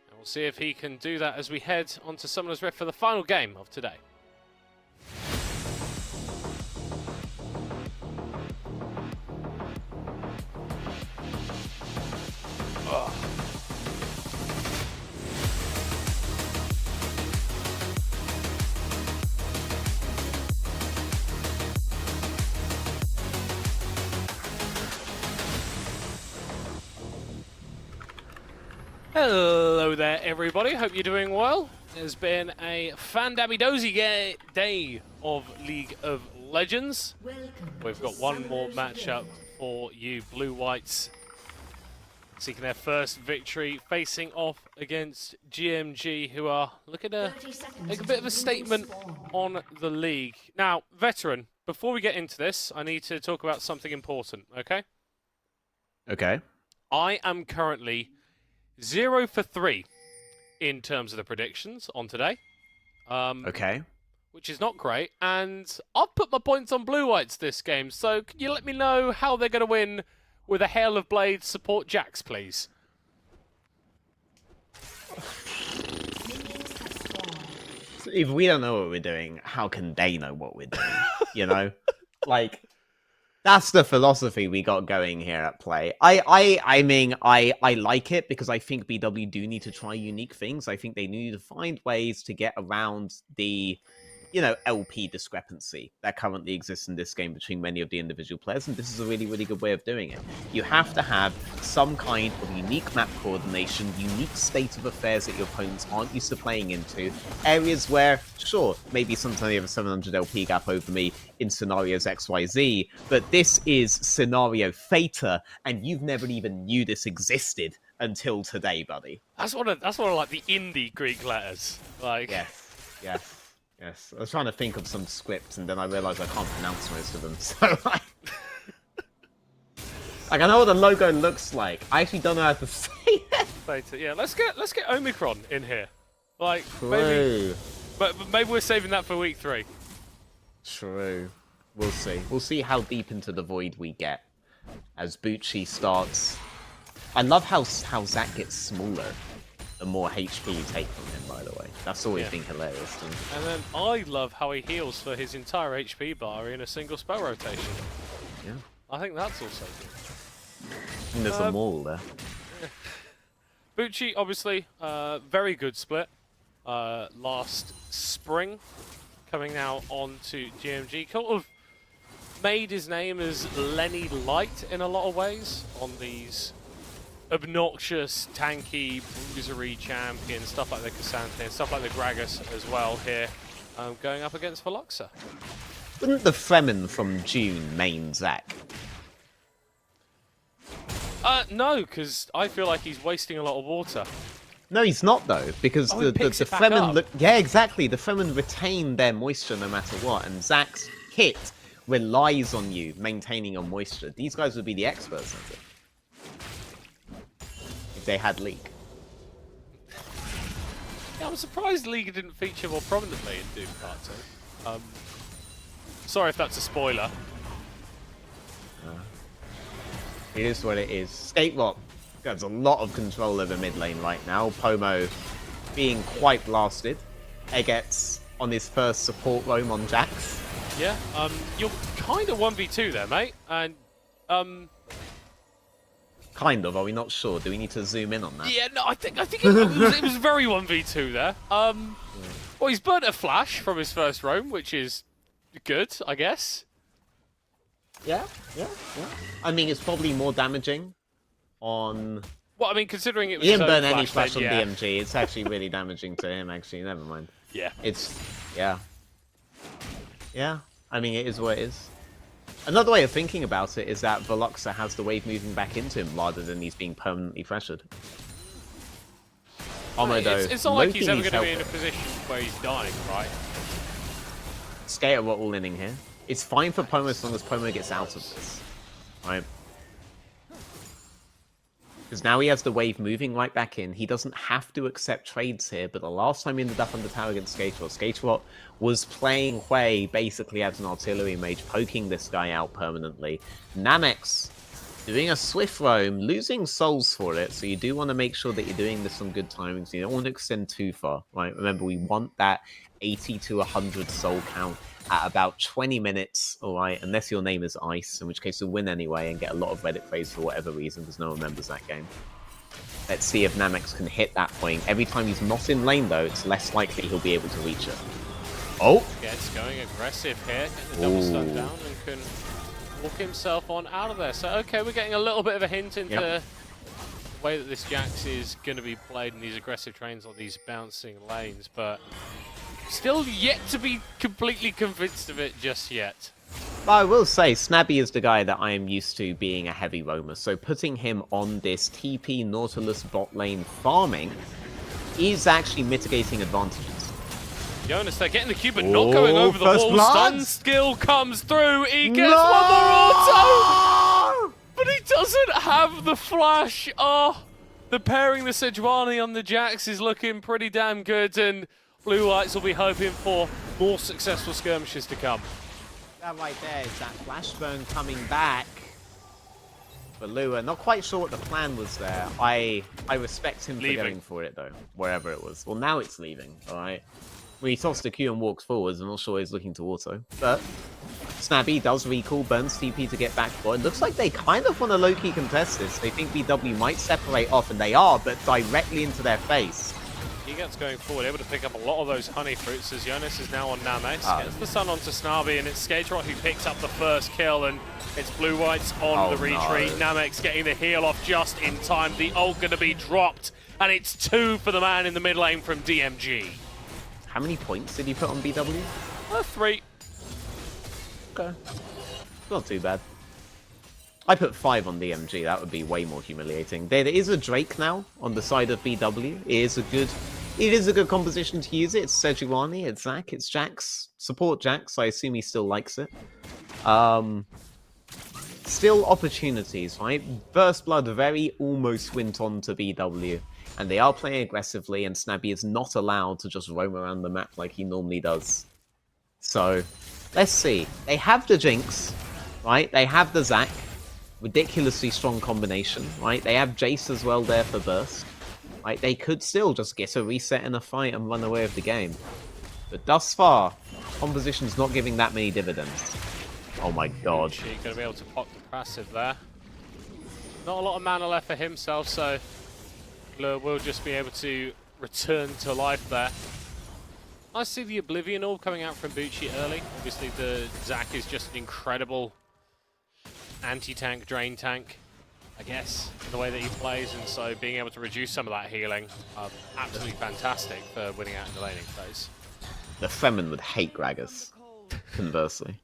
[SPEAKER 6] And we'll see if he can do that as we head onto Summoner's Rift for the final game of today. Hello there, everybody. Hope you're doing well. It's been a fan-dabby-dozy day of League of Legends. We've got one more matchup for you, Blue Whites, seeking their first victory, facing off against GMG, who are looking to make a bit of a statement on the league. Now, veteran, before we get into this, I need to talk about something important, okay?
[SPEAKER 7] Okay.
[SPEAKER 6] I am currently 0 for 3 in terms of the predictions on today.
[SPEAKER 7] Okay.
[SPEAKER 6] Which is not great. And I've put my points on Blue Whites this game. So can you let me know how they're going to win with a Hail of Blades support Jax, please?
[SPEAKER 7] So if we don't know what we're doing, how can they know what we're doing? You know? Like, that's the philosophy we got going here at play. I mean, I like it because I think BW do need to try unique things. I think they need to find ways to get around the, you know, LP discrepancy that currently exists in this game between many of the individual players, and this is a really, really good way of doing it. You have to have some kind of unique map coordination, unique state of affairs that your opponents aren't used to playing into, areas where, sure, maybe sometimes you have a 700 LP gap over me in scenarios XYZ, but this is scenario theta, and you've never even knew this existed until today, buddy.
[SPEAKER 6] That's one of like the indie Greek letters. Like,
[SPEAKER 7] Yes, I was trying to think of some scripts, and then I realised I can't pronounce most of them. So, like, I know what the logo looks like. I actually don't know how to say it.
[SPEAKER 6] Yeah, let's get Omicron in here. Like,
[SPEAKER 7] True.
[SPEAKER 6] but maybe we're saving that for week 3.
[SPEAKER 7] True. We'll see. We'll see how deep into the void we get as Bucci starts. I love how Zac gets smaller the more HP you take from him, by the way. That's always been hilarious to me.
[SPEAKER 6] And then I love how he heals for his entire HP bar in a single spell rotation.
[SPEAKER 7] Yeah.
[SPEAKER 6] I think that's also good.
[SPEAKER 7] And there's a mall there.
[SPEAKER 6] Bucci, obviously, very good split last spring, coming now on to DMG. Kind of made his name as Lenny Light in a lot of ways on these obnoxious, tanky, bruisery champions, stuff like the Cassante and stuff like the Gragas as well here, going up against Veloxa.
[SPEAKER 7] Wouldn't the Fremen from June main Zac?
[SPEAKER 6] No, because I feel like he's wasting a lot of water.
[SPEAKER 7] No, he's not though, because the Fremen look. Yeah, exactly. The Fremen retain their moisture no matter what, and Zac's kit relies on you maintaining your moisture. These guys would be the experts at it if they had League.
[SPEAKER 6] Yeah, I'm surprised League didn't feature more prominently in Doom Part 2. Sorry if that's a spoiler.
[SPEAKER 7] It is what it is. Skate Rock has a lot of control over mid lane right now. Pomo being quite blasted. Eget's on his first support roam on Jax.
[SPEAKER 6] Yeah, you're kind of 1v2 there, mate. And,
[SPEAKER 7] Kind of, are we not sure? Do we need to zoom in on that?
[SPEAKER 6] yeah, no, I think it was very 1v2 there. Well, he's burnt a flash from his first roam, which is good, I guess.
[SPEAKER 7] Yeah. I mean, it's probably more damaging on...
[SPEAKER 6] Well, I mean, considering it was
[SPEAKER 7] He didn't
[SPEAKER 6] his own
[SPEAKER 7] burn any flash on
[SPEAKER 6] then,
[SPEAKER 7] DMG. It's actually really damaging to him, actually. Never mind.
[SPEAKER 6] Yeah.
[SPEAKER 7] It's... Yeah. Yeah. I mean, it is what it is. Another way of thinking about it is that Veloxa has the wave moving back into him rather than he's being permanently pressured. Omodo,
[SPEAKER 6] it's not like he's ever
[SPEAKER 7] Loki
[SPEAKER 6] going to be
[SPEAKER 7] needs
[SPEAKER 6] in a position where he's dying, right?
[SPEAKER 7] Skater, we're all inning here. It's fine for Pomo as long as Pomo gets out of this. Right? Because now he has the wave moving right back in. He doesn't have to accept trades here, but the last time he ended up under tower against Skaterot was playing Hui basically as an artillery mage, poking this guy out permanently. Namex doing a swift roam, losing souls for it, so you do want to make sure that you're doing this on good timings. You don't want to extend too far, right? Remember, we want that 80 to 100 soul count at about 20 minutes, alright, unless your name is Ice, in which case you'll win anyway and get a lot of Reddit praise for whatever reason, because no one remembers that game. Let's see if Namex can hit that point. Every time he's not in lane, though, it's less likely he'll be able to reach it. Oh!
[SPEAKER 6] Gets going aggressive here, getting the double stun down, and can walk himself on out of there. So, okay, we're getting a little bit of a hint into the way that this Jax is going to be played in these aggressive trains on these bouncing lanes, but still yet to be completely convinced of it just yet.
[SPEAKER 7] I will say, Snabby is the guy that I am used to being a heavy roamer, so putting him on this TP Nautilus bot lane farming is actually mitigating advantages.
[SPEAKER 6] Jonas, they're getting the cube, but not going over the wall.
[SPEAKER 7] Blood.
[SPEAKER 6] Stun skill comes through. He gets one more auto, but he doesn't have the flash. Oh, the pairing the Sejuani on the Jax is looking pretty damn good, and Blue Lights will be hoping for more successful skirmishes to come.
[SPEAKER 7] That right there is that flash burn coming back for Lua. Not quite sure what the plan was there. I respect him for going for it though, wherever it was. Well, now it's leaving, alright? When he tossed the Q and walks forwards, I'm not sure he's looking to auto. But Snabby does recall, burns TP to get back for it. Looks like they kind of want to low-key contest this. They think BW might separate off, and they are, but directly into their face.
[SPEAKER 6] Egat's going forward, able to pick up a lot of those honey fruits as Jonas is now on Namex. Gets the stun onto Snarby, and it's Skaterot who picks up the first kill, and it's Blue Whites on the retreat. No. Namex getting the heal off just in time. The ult going to be dropped, and it's 2 for the man in the mid lane from DMG.
[SPEAKER 7] How many points did he put on BW?
[SPEAKER 6] 3.
[SPEAKER 7] Okay. Not too bad. I put 5 on DMG, that would be way more humiliating. There is a Drake now on the side of BW. It is a good composition to use it. It's Sejuani, it's Zac, it's Jax. Support Jax, I assume he still likes it. Still opportunities, right? First Blood very almost went on to BW. And they are playing aggressively, and Snabby is not allowed to just roam around the map like he normally does. So, let's see. They have the Jinx, right? They have the Zac. Ridiculously strong combination, right? They have Jace as well there for burst. Right? They could still just get a reset in a fight and run away with the game. But thus far, composition's not giving that many dividends. Oh my god.
[SPEAKER 6] She's going to be able to pop the passive there. Not a lot of mana left for himself, so Blur will just be able to return to life there. I see the Oblivion Orb coming out from Bucci early. Obviously the Zac is just an incredible anti-tank, drain tank, I guess, in the way that he plays, and so being able to reduce some of that healing, absolutely fantastic for winning out in the laning phase.
[SPEAKER 7] The Fremen would hate Gragas, conversely.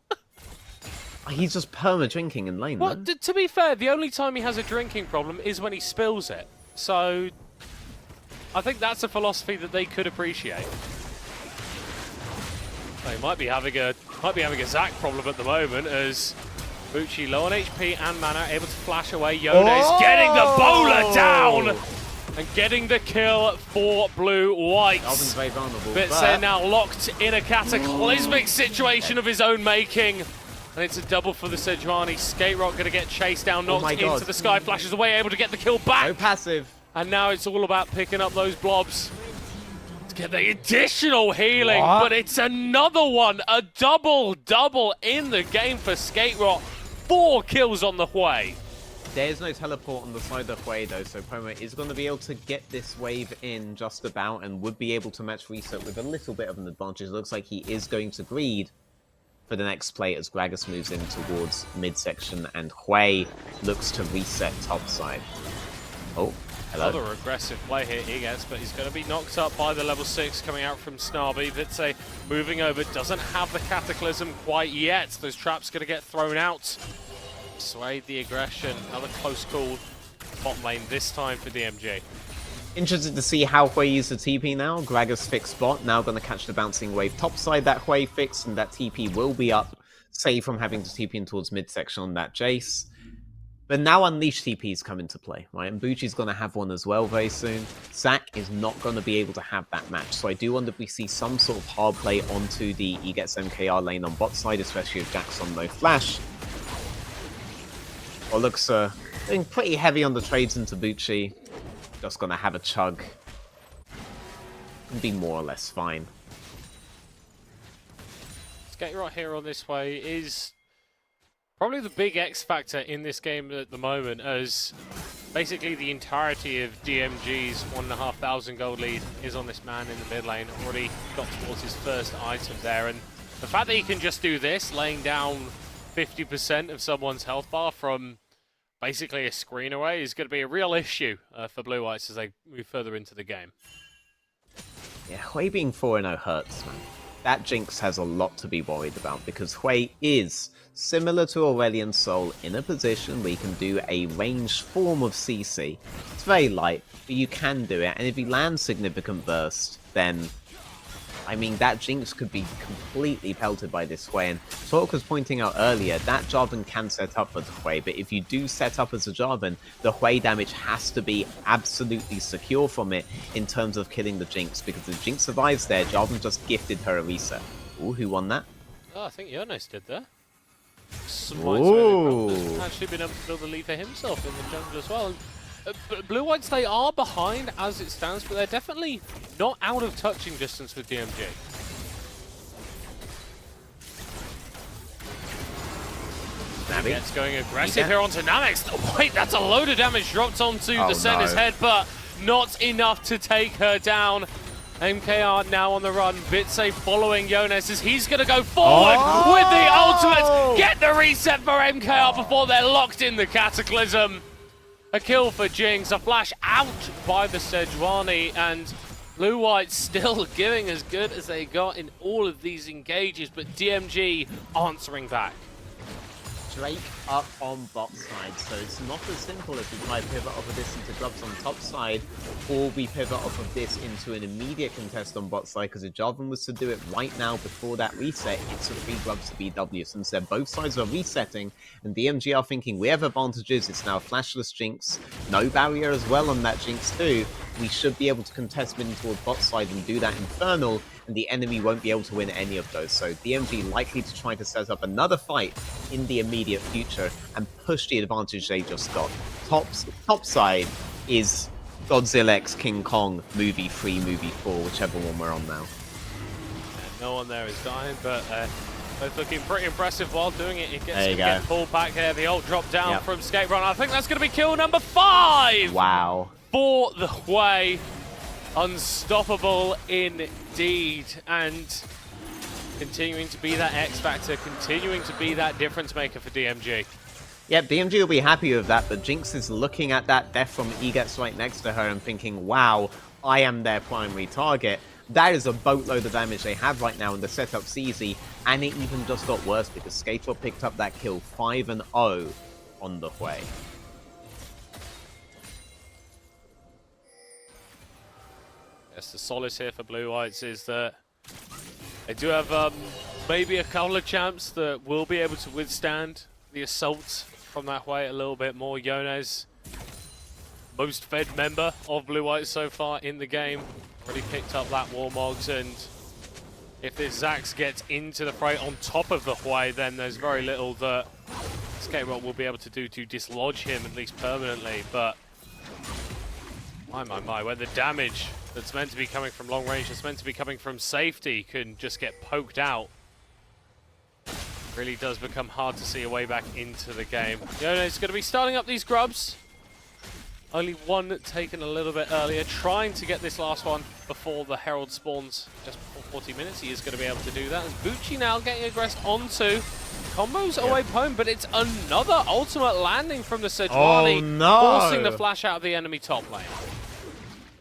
[SPEAKER 7] He's just perma-drinking in lane,
[SPEAKER 6] Well,
[SPEAKER 7] though.
[SPEAKER 6] to be fair, the only time he has a drinking problem is when he spills it. So, I think that's a philosophy that they could appreciate. They might be having a Zac problem at the moment, as Bucci low on HP and mana, able to flash away. Yone's getting the bowler down and getting the kill for Blue Whites.
[SPEAKER 7] Alvin's very vulnerable,
[SPEAKER 6] Bitzer now locked in a cataclysmic situation of his own making. And it's a double for the Sejuani. Skate Rock going to get chased down, knocked into the sky, flashes away, able to get the kill back.
[SPEAKER 7] No passive.
[SPEAKER 6] And now it's all about picking up those blobs to get the additional healing. But it's another one, a double in the game for Skate Rock. 4 kills on the Hui.
[SPEAKER 7] There's no teleport on the side of Hui though, so Poma is going to be able to get this wave in just about and would be able to match reset with a little bit of an advantage. It looks like he is going to greed for the next play as Gragas moves in towards midsection and Hui looks to reset topside. Oh, hello.
[SPEAKER 6] Another aggressive play here he gets, but he's going to be knocked up by the level 6 coming out from Snarby. Vitze moving over, doesn't have the Cataclysm quite yet. Those traps going to get thrown out. Swayed the aggression. Another close call. Bottom lane this time for DMG.
[SPEAKER 7] Interested to see how Hui uses the TP now. Gragas fixed bot, now going to catch the bouncing wave topside. That Hui fixed, and that TP will be up, save from having to TP in towards midsection on that Jace. But now Unleash TPs come into play, right? And Bucci's going to have one as well very soon. Zac is not going to be able to have that match. So I do wonder if we see some sort of hard play onto the he gets MKR lane on bot side, especially with Jax on no flash. Well, looks doing pretty heavy on the trades into Bucci. Just going to have a chug. And be more or less fine.
[SPEAKER 6] Skate right here on this way is probably the big X factor in this game at the moment, as basically the entirety of DMG's 1,500 gold lead is on this man in the mid lane. Already got towards his first item there, and the fact that he can just do this, laying down 50% of someone's health bar from basically a screen away, is going to be a real issue for Blue Whites as they move further into the game.
[SPEAKER 7] Yeah, Hui being 4-0 hurts, man. That Jinx has a lot to be worried about, because Hui is similar to Aurelion Sol in a position where you can do a ranged form of CC. It's very light, but you can do it, and if he lands significant burst, then I mean, that Jinx could be completely pelted by this Hui, and Torque was pointing out earlier, that Jarvan can set up for the Hui, but if you do set up as a Jarvan, the Hui damage has to be absolutely secure from it in terms of killing the Jinx, because if Jinx survives there, Jarvan just gifted her a reset. Ooh, who won that?
[SPEAKER 6] Oh, I think Jonas did there.
[SPEAKER 7] Ooh.
[SPEAKER 6] Actually been able to build the lead for himself in the jungle as well. Blue Whites, they are behind as it stands, but they're definitely not out of touching distance with DMG. It's going aggressive here onto Namex. Wait, that's a load of damage dropped onto the Senna's head, but not enough to take her down. MKR now on the run. Bitse following Jonas as he's going to go forward with the ultimate. Get the reset for MKR before they're locked in the Cataclysm. A kill for Jinx, a flash out by the Sejuani, and Blue White still giving as good as they got in all of these engages, but DMG answering back.
[SPEAKER 7] Drake up on bot side, so it's not as simple as we try to pivot off of this into Grubs on top side, or we pivot off of this into an immediate contest on bot side, because if Jarvan was to do it right now before that reset, it's a free Grubs to BW. Since they're both sides are resetting, and DMG are thinking we have advantages, it's now flashless Jinx, no barrier as well on that Jinx too, we should be able to contest mid toward bot side and do that Infernal, and the enemy won't be able to win any of those. So DMG likely to try to set up another fight in the immediate future and push the advantage they just got. Top side is Godzilla x King Kong movie 3, movie 4, whichever one we're on now.
[SPEAKER 6] No one there is dying, but both looking pretty impressive while doing it. It gets
[SPEAKER 7] get
[SPEAKER 6] pulled back here. The ult drop down from Skate Run. I think that's going to be kill number 5!
[SPEAKER 7] Wow.
[SPEAKER 6] For the Hui. Unstoppable indeed, and continuing to be that X factor, continuing to be that difference maker for DMG.
[SPEAKER 7] Yep, DMG will be happy with that, but Jinx is looking at that death from Eget's right next to her and thinking, wow, I am their primary target. That is a boatload of damage they have right now, and the setup's easy, and it even just got worse because Skater picked up that kill 5-0 on the Hui.
[SPEAKER 6] Yes, the solace here for Blue Whites is that they do have maybe a couple of champs that will be able to withstand the assault from that way a little bit more. Yones, most fed member of Blue Whites so far in the game, already picked up that Warmogs, and if this Zax gets into the fray on top of the Hui, then there's very little that Skate Rock will be able to do to dislodge him, at least permanently. But my, where the damage that's meant to be coming from long range, that's meant to be coming from safety, can just get poked out. Really does become hard to see a way back into the game. Yone's going to be starting up these grubs. Only one taken a little bit earlier, trying to get this last one before the Herald spawns just before 40 minutes. He is going to be able to do that. As Bucci now getting aggressed onto combos away home, but it's another ultimate landing from the Sejuani, forcing the flash out of the enemy top lane.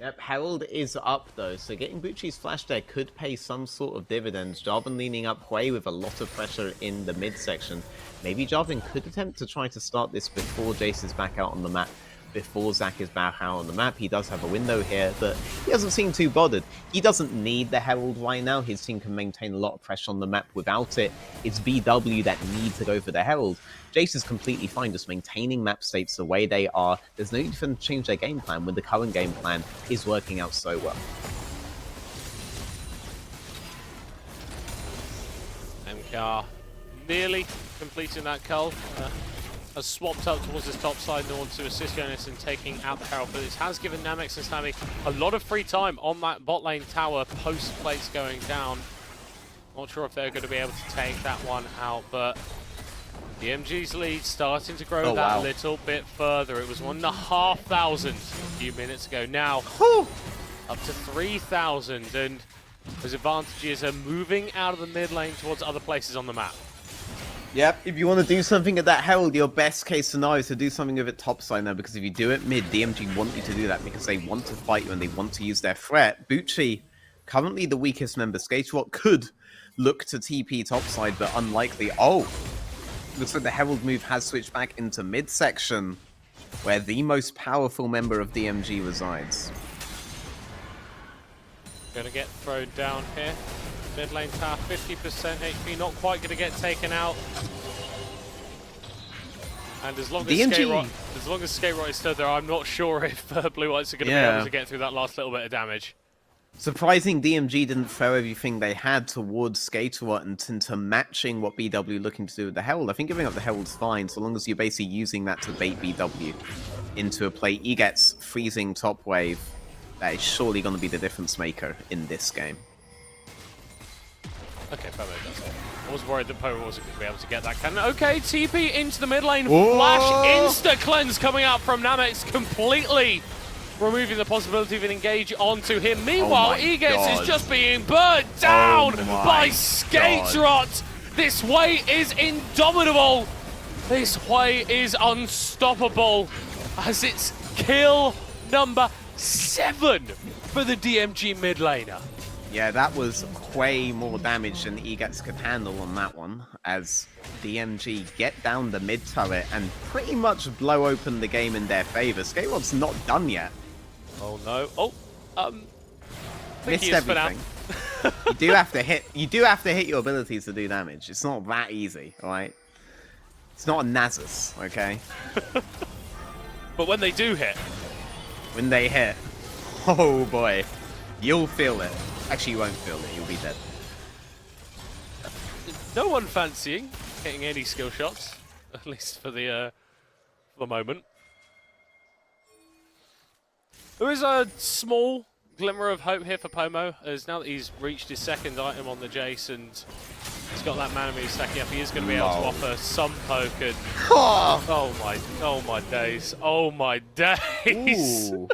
[SPEAKER 7] Yep, Herald is up though, so getting Bucci's flash there could pay some sort of dividends. Jarvan leaning up Hui with a lot of pressure in the midsection. Maybe Jarvan could attempt to try to start this before Jace is back out on the map, before Zac is back out on the map. He does have a window here, but he doesn't seem too bothered. He doesn't need the Herald right now. His team can maintain a lot of pressure on the map without it. It's BW that need to go for the Herald. Jace is completely fine just maintaining map states the way they are. There's no need for them to change their game plan when the current game plan is working out so well.
[SPEAKER 6] MKR nearly completing that cull. Has swapped up towards his top side in order to assist Jonas in taking out the Herald, but this has given Namex and Sammy a lot of free time on that bot lane tower post plates going down. Not sure if they're going to be able to take that one out, but DMG's lead starting to grow that little bit further. It was 1,500 a few minutes ago. Now up to 3,000, and those advantages are moving out of the mid lane towards other places on the map.
[SPEAKER 7] Yep, if you want to do something at that Herald, your best case scenario is to do something with it topside now, because if you do it mid, DMG want you to do that because they want to fight you and they want to use their threat. Bucci, currently the weakest member, Skaterrock could look to TP topside, but unlikely. Oh, looks like the Herald move has switched back into midsection, where the most powerful member of DMG resides.
[SPEAKER 6] Gonna get thrown down here. Mid lane tower, 50% HP, not quite going to get taken out. And as long as Skaterrock is still there, I'm not sure if Blue Whites are going to be able to get through that last little bit of damage.
[SPEAKER 7] Surprising DMG didn't throw everything they had towards Skaterrock and into matching what BW looking to do with the Herald. I think giving up the Herald's fine, so long as you're basically using that to bait BW into a play. He gets freezing top wave. That is surely going to be the difference maker in this game.
[SPEAKER 6] Okay, Pomo does it. I was worried that Pomo wasn't going to be able to get that cannon. Okay, TP into the mid lane. Flash insta-cleanse coming out from Namex, completely removing the possibility of an engage onto him. Meanwhile, Egetz is just being burnt down by Skaterrock. This way is indomitable. This way is unstoppable, as it's kill number 7 for the DMG mid laner.
[SPEAKER 7] Yeah, that was way more damage than EGATS could handle on that one, as DMG get down the mid turret and pretty much blow open the game in their favor. Skaterod's not done yet.
[SPEAKER 6] Oh no. Oh,
[SPEAKER 7] Missed everything. You do have to hit your abilities to do damage. It's not that easy, alright? It's not a Nasus, okay?
[SPEAKER 6] But when they do hit.
[SPEAKER 7] When they hit, oh boy, you'll feel it. Actually, you won't feel it, you'll be dead.
[SPEAKER 6] No one fancying hitting any skill shots, at least for the moment. There is a small glimmer of hope here for Pomo, as now that he's reached his second item on the Jace and he's got that mana move stacking up, he is going to be able to offer some poke and... Oh my days. Oh my days.
[SPEAKER 7] Ooh.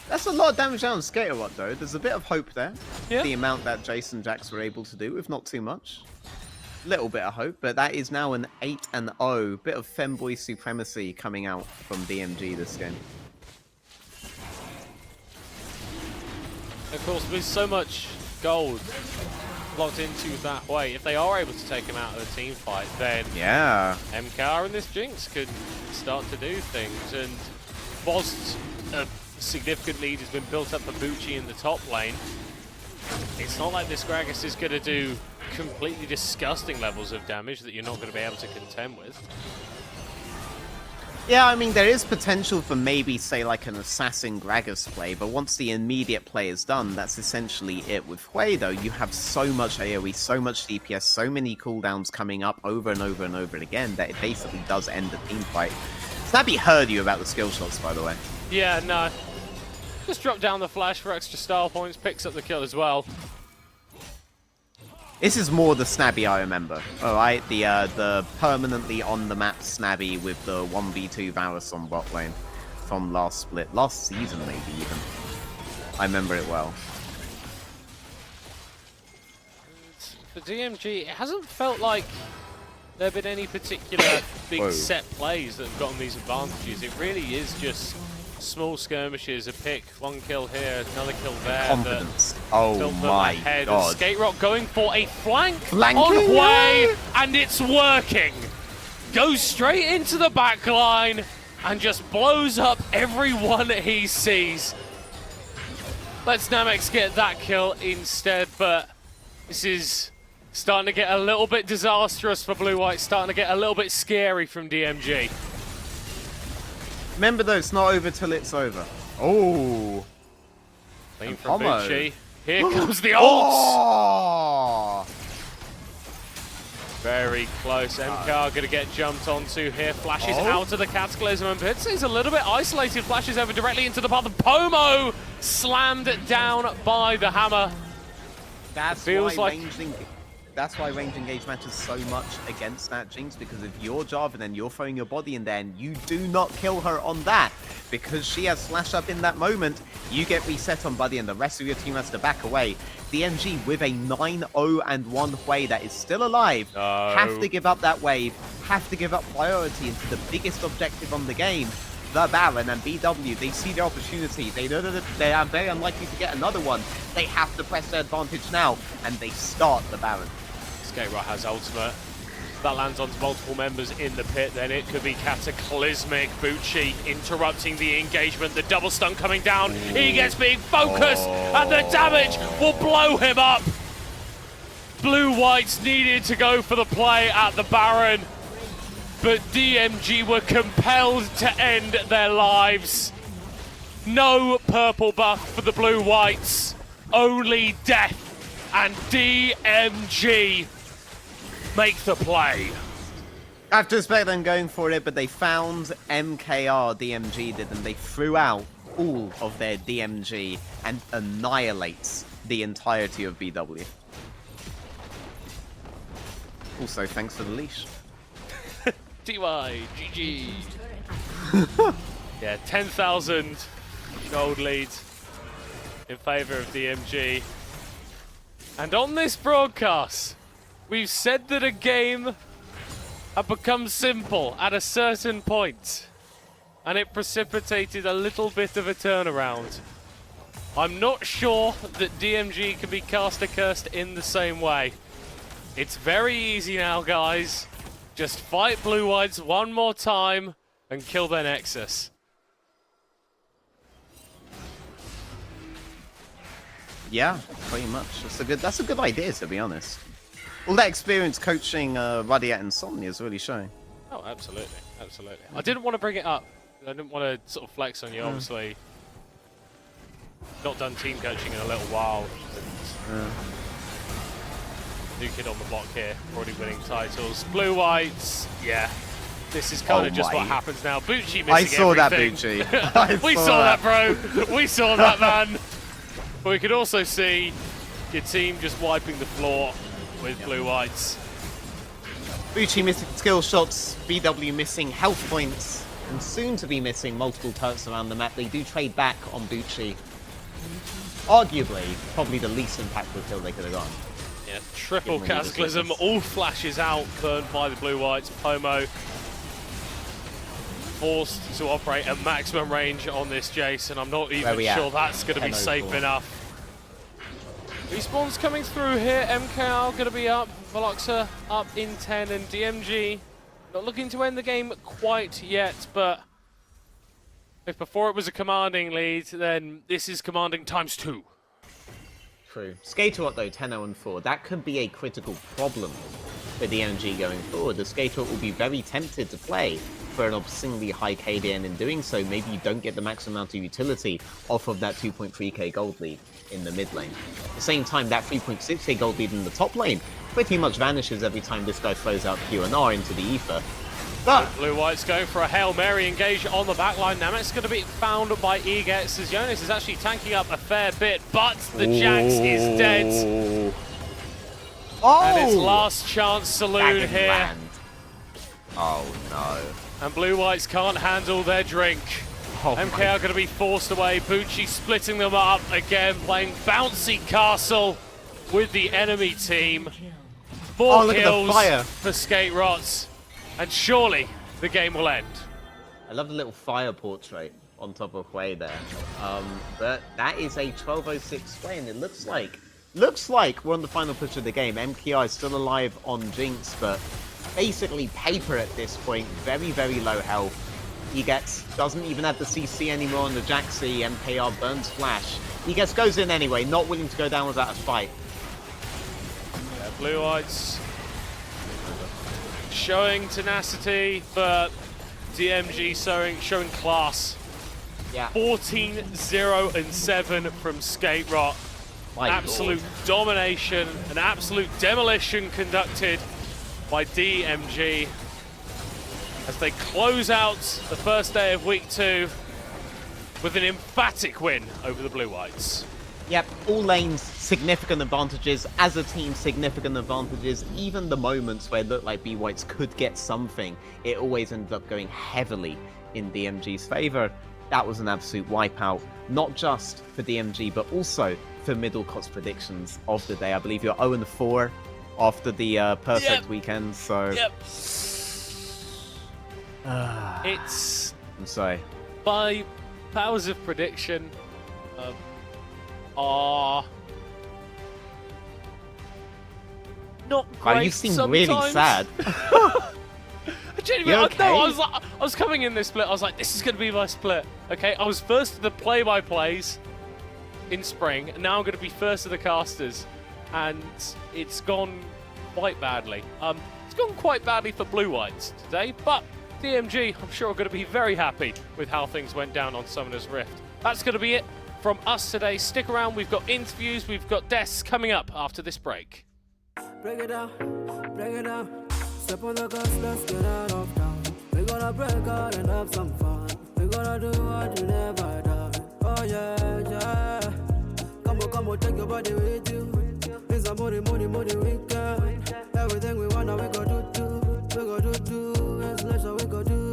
[SPEAKER 7] That's a lot of damage down on Skaterrot though. There's a bit of hope there.
[SPEAKER 6] Yeah.
[SPEAKER 7] The amount that Jason Jax were able to do with not too much. Little bit of hope, but that is now an 8-0. Bit of femboy supremacy coming out from DMG this game.
[SPEAKER 6] Of course, with so much gold locked into that way, if they are able to take him out of a team fight, then
[SPEAKER 7] yeah,
[SPEAKER 6] MKR and this Jinx could start to do things. And whilst a significant lead has been built up for Bucci in the top lane, it's not like this Gragas is going to do completely disgusting levels of damage that you're not going to be able to contend with.
[SPEAKER 7] Yeah, I mean, there is potential for maybe, say, like an Assassin Gragas play, but once the immediate play is done, that's essentially it. With Hui, though, you have so much AoE, so much DPS, so many cooldowns coming up over and over and over again that it basically does end the team fight. Snabby heard you about the skill shots, by the way.
[SPEAKER 6] Yeah, no. Just drop down the flash for extra style points, picks up the kill as well.
[SPEAKER 7] This is more the Snabby I remember. Alright, the permanently on the map Snabby with the 1v2 Varus on bot lane from last split. Last season, maybe even. I remember it well.
[SPEAKER 6] For DMG, it hasn't felt like there have been any particular big set plays that have gotten these advantages. It really is just small skirmishes, a pick, one kill here, another kill there.
[SPEAKER 7] Confidence. Oh my god.
[SPEAKER 6] Skaterrot going for a flank on Hui, and it's working. Goes straight into the back line and just blows up everyone he sees. Let's Namex get that kill instead, but this is starting to get a little bit disastrous for Blue White, starting to get a little bit scary from DMG.
[SPEAKER 7] Remember though, it's not over till it's over. Oh.
[SPEAKER 6] Clean from Bucci. Here comes the ult!
[SPEAKER 7] Oh.
[SPEAKER 6] Very close. MKR going to get jumped onto here. Flashes out of the Cataclysm, and Pitsy's a little bit isolated. Flashes over directly into the path of Pomo. Slammed down by the hammer.
[SPEAKER 7] That's why range engage matters so much against that Jinx, because if you're Jarvan and you're throwing your body in there and you do not kill her on that, because she has slash up in that moment, you get reset on buddy and the rest of your team has to back away. DMG with a 9-0 and 1 Hui that is still alive, have to give up that wave, have to give up priority into the biggest objective on the game, the Baron, and BW, they see the opportunity, they know that they are very unlikely to get another one, they have to press their advantage now, and they start the Baron.
[SPEAKER 6] Skaterrot has ultimate. That lands onto multiple members in the pit, then it could be cataclysmic. Bucci interrupting the engagement, the double stun coming down, he gets big focus, and the damage will blow him up. Blue Whites needed to go for the play at the Baron, but DMG were compelled to end their lives. No purple buff for the Blue Whites, only death, and DMG make the play.
[SPEAKER 7] I have to expect them going for it, but they found MKR, DMG did, and they threw out all of their DMG and annihilates the entirety of BW. Also, thanks for the leash.
[SPEAKER 6] TY, GG. Yeah, 10,000 gold lead in favor of DMG. And on this broadcast, we've said that a game had become simple at a certain point, and it precipitated a little bit of a turnaround. I'm not sure that DMG can be caster cursed in the same way. It's very easy now, guys. Just fight blue whites one more time and kill their Nexus.
[SPEAKER 7] Yeah, pretty much. That's a good idea, to be honest. All that experience coaching Radiant Insomnia is really showing.
[SPEAKER 6] Oh, absolutely, absolutely. I didn't want to bring it up. I didn't want to sort of flex on you, obviously. Not done team coaching in a little while. New kid on the block here, already winning titles. Blue whites, yeah. This is kind of just what happens now. Bucci missing
[SPEAKER 7] I saw
[SPEAKER 6] everything.
[SPEAKER 7] that, Bucci.
[SPEAKER 6] We saw that, bro. We saw that, man. But we could also see your team just wiping the floor with blue whites.
[SPEAKER 7] Bucci missing skill shots, BW missing health points, and soon to be missing multiple turrets around the map. They do trade back on Bucci. Arguably, probably the least impactful kill they could have gotten.
[SPEAKER 6] Yeah, triple Cataclysm, all flashes out, burned by the blue whites. Pomo forced to operate at maximum range on this Jace, and I'm not even sure that's going to be safe enough. Respawn's coming through here. MKR going to be up, Veloxa up in 10, and DMG not looking to end the game quite yet, but if before it was a commanding lead, then this is commanding ×2.
[SPEAKER 7] True. Skater though, 10-0-4. That could be a critical problem for DMG going forward. The Skater will be very tempted to play for an obscenely high KDN. In doing so, maybe you don't get the maximum amount of utility off of that 2.3k gold lead in the mid lane. At the same time, that 3.6k gold lead in the top lane pretty much vanishes every time this guy throws out Q&R into the ether. But
[SPEAKER 6] blue white's going for a Hail Mary engage on the backline. Namet's going to be found by Egetz as Jonas is actually tanking up a fair bit, but the Jax is dead. And it's last chance saloon here.
[SPEAKER 7] Land. Oh no.
[SPEAKER 6] And blue whites can't handle their drink. MK are going to be forced away. Bucci splitting them up again, playing bouncy castle with the enemy team. 4 kills for Skate Rots. And surely the game will end.
[SPEAKER 7] I love the little fire portrait on top of Hui there. But that is a 12:06 play, and it looks like we're on the final push of the game. MKR is still alive on Jinx, but basically paper at this point. Very, very low health. Egetz doesn't even have the CC anymore on the Jaxi. MKR burns Flash. Egetz goes in anyway, not willing to go down without a fight.
[SPEAKER 6] Yeah, blue whites showing tenacity, but DMG showing class.
[SPEAKER 7] Yeah.
[SPEAKER 6] 14-0-7 from Skate Rot. Absolute domination, an absolute demolition conducted by DMG as they close out the first day of week 2 with an emphatic win over the Blue Whites.
[SPEAKER 7] Yep, all lanes, significant advantages. As a team, significant advantages. Even the moments where it looked like B-Whites could get something, it always ended up going heavily in DMG's favor. That was an absolute wipeout, not just for DMG, but also for middle cost predictions of the day. I believe you're 0-4 after the perfect weekend, so...
[SPEAKER 6] Yep. It's...
[SPEAKER 7] I'm sorry.
[SPEAKER 6] By powers of prediction, are not great.
[SPEAKER 7] You seem
[SPEAKER 6] sometimes.
[SPEAKER 7] really sad.
[SPEAKER 6] Genuinely,
[SPEAKER 7] okay?
[SPEAKER 6] no, I was coming in this split. I was like, this is going to be my split. Okay, I was first to the play-by-plays in spring, and now I'm going to be first to the casters, and it's gone quite badly. It's gone quite badly for Blue Whites today, but DMG, I'm sure, are going to be very happy with how things went down on Summoner's Rift. That's going to be it from us today. Stick around, we've got interviews, we've got deaths coming up after this break.
[SPEAKER 8] Break it down, break it down. Step on the gas, let's get out of town. We gonna break out and have some fun. We gonna do what you never done. Oh yeah, yeah. Come on, take your body with you. It's a money weekend. Everything we wanna, we go do. We go do. It's leisure, we go do.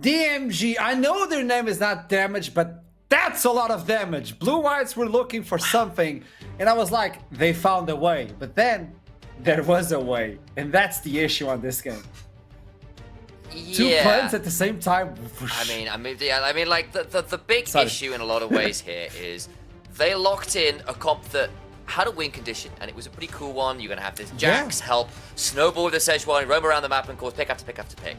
[SPEAKER 1] DMG, I know their name is not damage, but that's a lot of damage. Blue Whites were looking for something, and I was like, they found a way. But then there was a way, and that's the issue on this game.
[SPEAKER 2] Yeah.
[SPEAKER 1] 2 plans at the same time.
[SPEAKER 2] I mean, like the big issue in a lot of ways here is they locked in a comp that had a win condition, and it was a pretty cool one. You're gonna have this Jax help snowball with the Sejuani, roam around the map, and cause pick after pick after pick.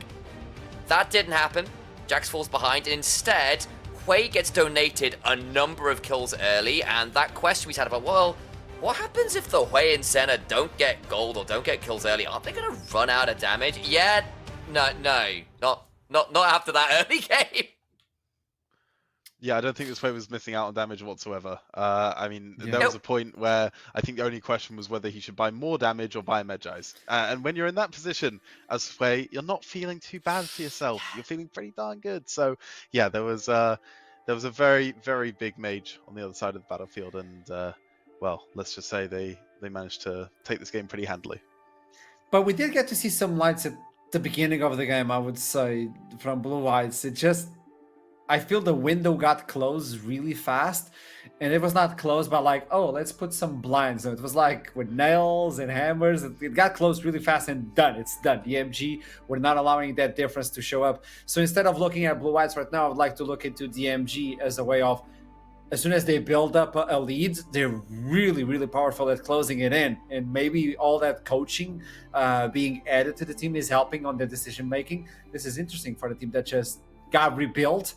[SPEAKER 2] That didn't happen. Jax falls behind, and instead, Hui gets donated a number of kills early, and that question we had about, well, what happens if the Hui and Senna don't get gold or don't get kills early? Aren't they gonna run out of damage? Yeah, no, not after that early game.
[SPEAKER 3] Yeah, I don't think this Hui was missing out on damage whatsoever. I mean, there was a point where I think the only question was whether he should buy more damage or buy Medjai's. And when you're in that position as Hui, you're not feeling too bad for yourself. You're feeling pretty darn good. So yeah, there was a very, very big mage on the other side of the battlefield, and well, let's just say they managed to take this game pretty handily.
[SPEAKER 1] But we did get to see some lights at the beginning of the game, I would say, from Blue Eyes. It just, I feel the window got closed really fast, and it was not closed by like, oh, let's put some blinds. It was like with nails and hammers. It got closed really fast and done. It's done. DMG, we're not allowing that difference to show up. So instead of looking at Blue Eyes right now, I would like to look into DMG as a way of, as soon as they build up a lead, they're really, really powerful at closing it in. And maybe all that coaching being added to the team is helping on the decision making. This is interesting for the team that just got rebuilt.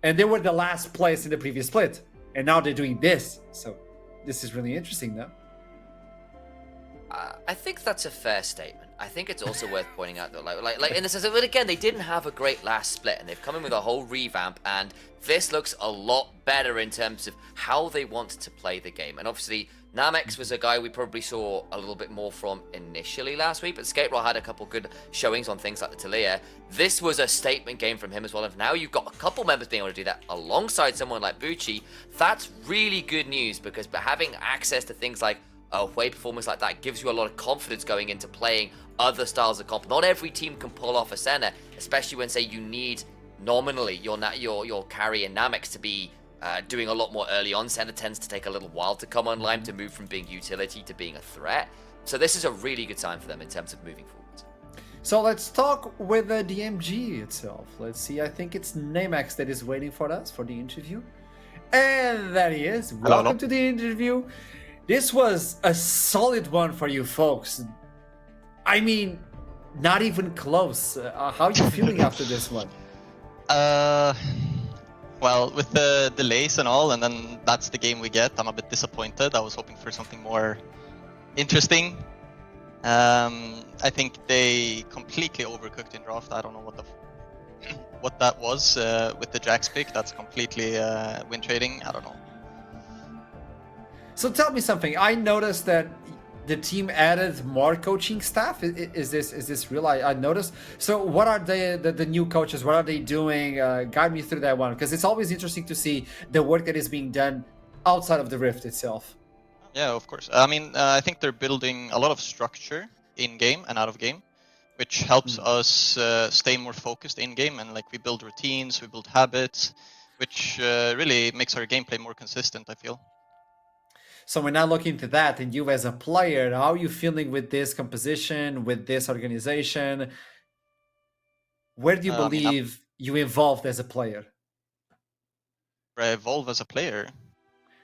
[SPEAKER 1] And they were the last place in the previous split. And now they're doing this. So this is really interesting, though.
[SPEAKER 2] I think that's a fair statement. I think it's also worth pointing out, though, like in the sense of, but again, they didn't have a great last split, and they've come in with a whole revamp, and this looks a lot better in terms of how they want to play the game. And obviously, Namex was a guy we probably saw a little bit more from initially last week, but Skateroll had a couple good showings on things like the Talia. This was a statement game from him as well, and now you've got a couple members being able to do that alongside someone like Bucci. That's really good news, because having access to things like a Hui performance like that gives you a lot of confidence going into playing other styles of comp. Not every team can pull off a Senna, especially when, say, you need nominally your carry and Namex to be doing a lot more early on. Senna tends to take a little while to come online to move from being utility to being a threat. So this is a really good time for them in terms of moving forward.
[SPEAKER 1] So let's talk with the DMG itself. Let's see, I think it's Namex that is waiting for us for the interview. And that he is. Welcome to the interview. This was a solid one for you folks. I mean, not even close. How are you feeling after this one?
[SPEAKER 9] Well, with the delays and all, and then that's the game we get, I'm a bit disappointed. I was hoping for something more interesting. I think they completely overcooked in draft. I don't know what that was with the Jax pick. That's completely win trading. I don't know.
[SPEAKER 1] So tell me something. I noticed that the team added more coaching staff. Is this real? I noticed. So what are the new coaches? What are they doing? Guide me through that one, because it's always interesting to see the work that is being done outside of the Rift itself.
[SPEAKER 9] Yeah, of course. I mean, I think they're building a lot of structure in game and out of game, which helps us stay more focused in game, and like we build routines, we build habits, which really makes our gameplay more consistent, I feel.
[SPEAKER 1] So we're now looking to that, and you as a player, how are you feeling with this composition, with this organization? Where do you believe you evolved as a player?
[SPEAKER 9] Where I evolve as a player?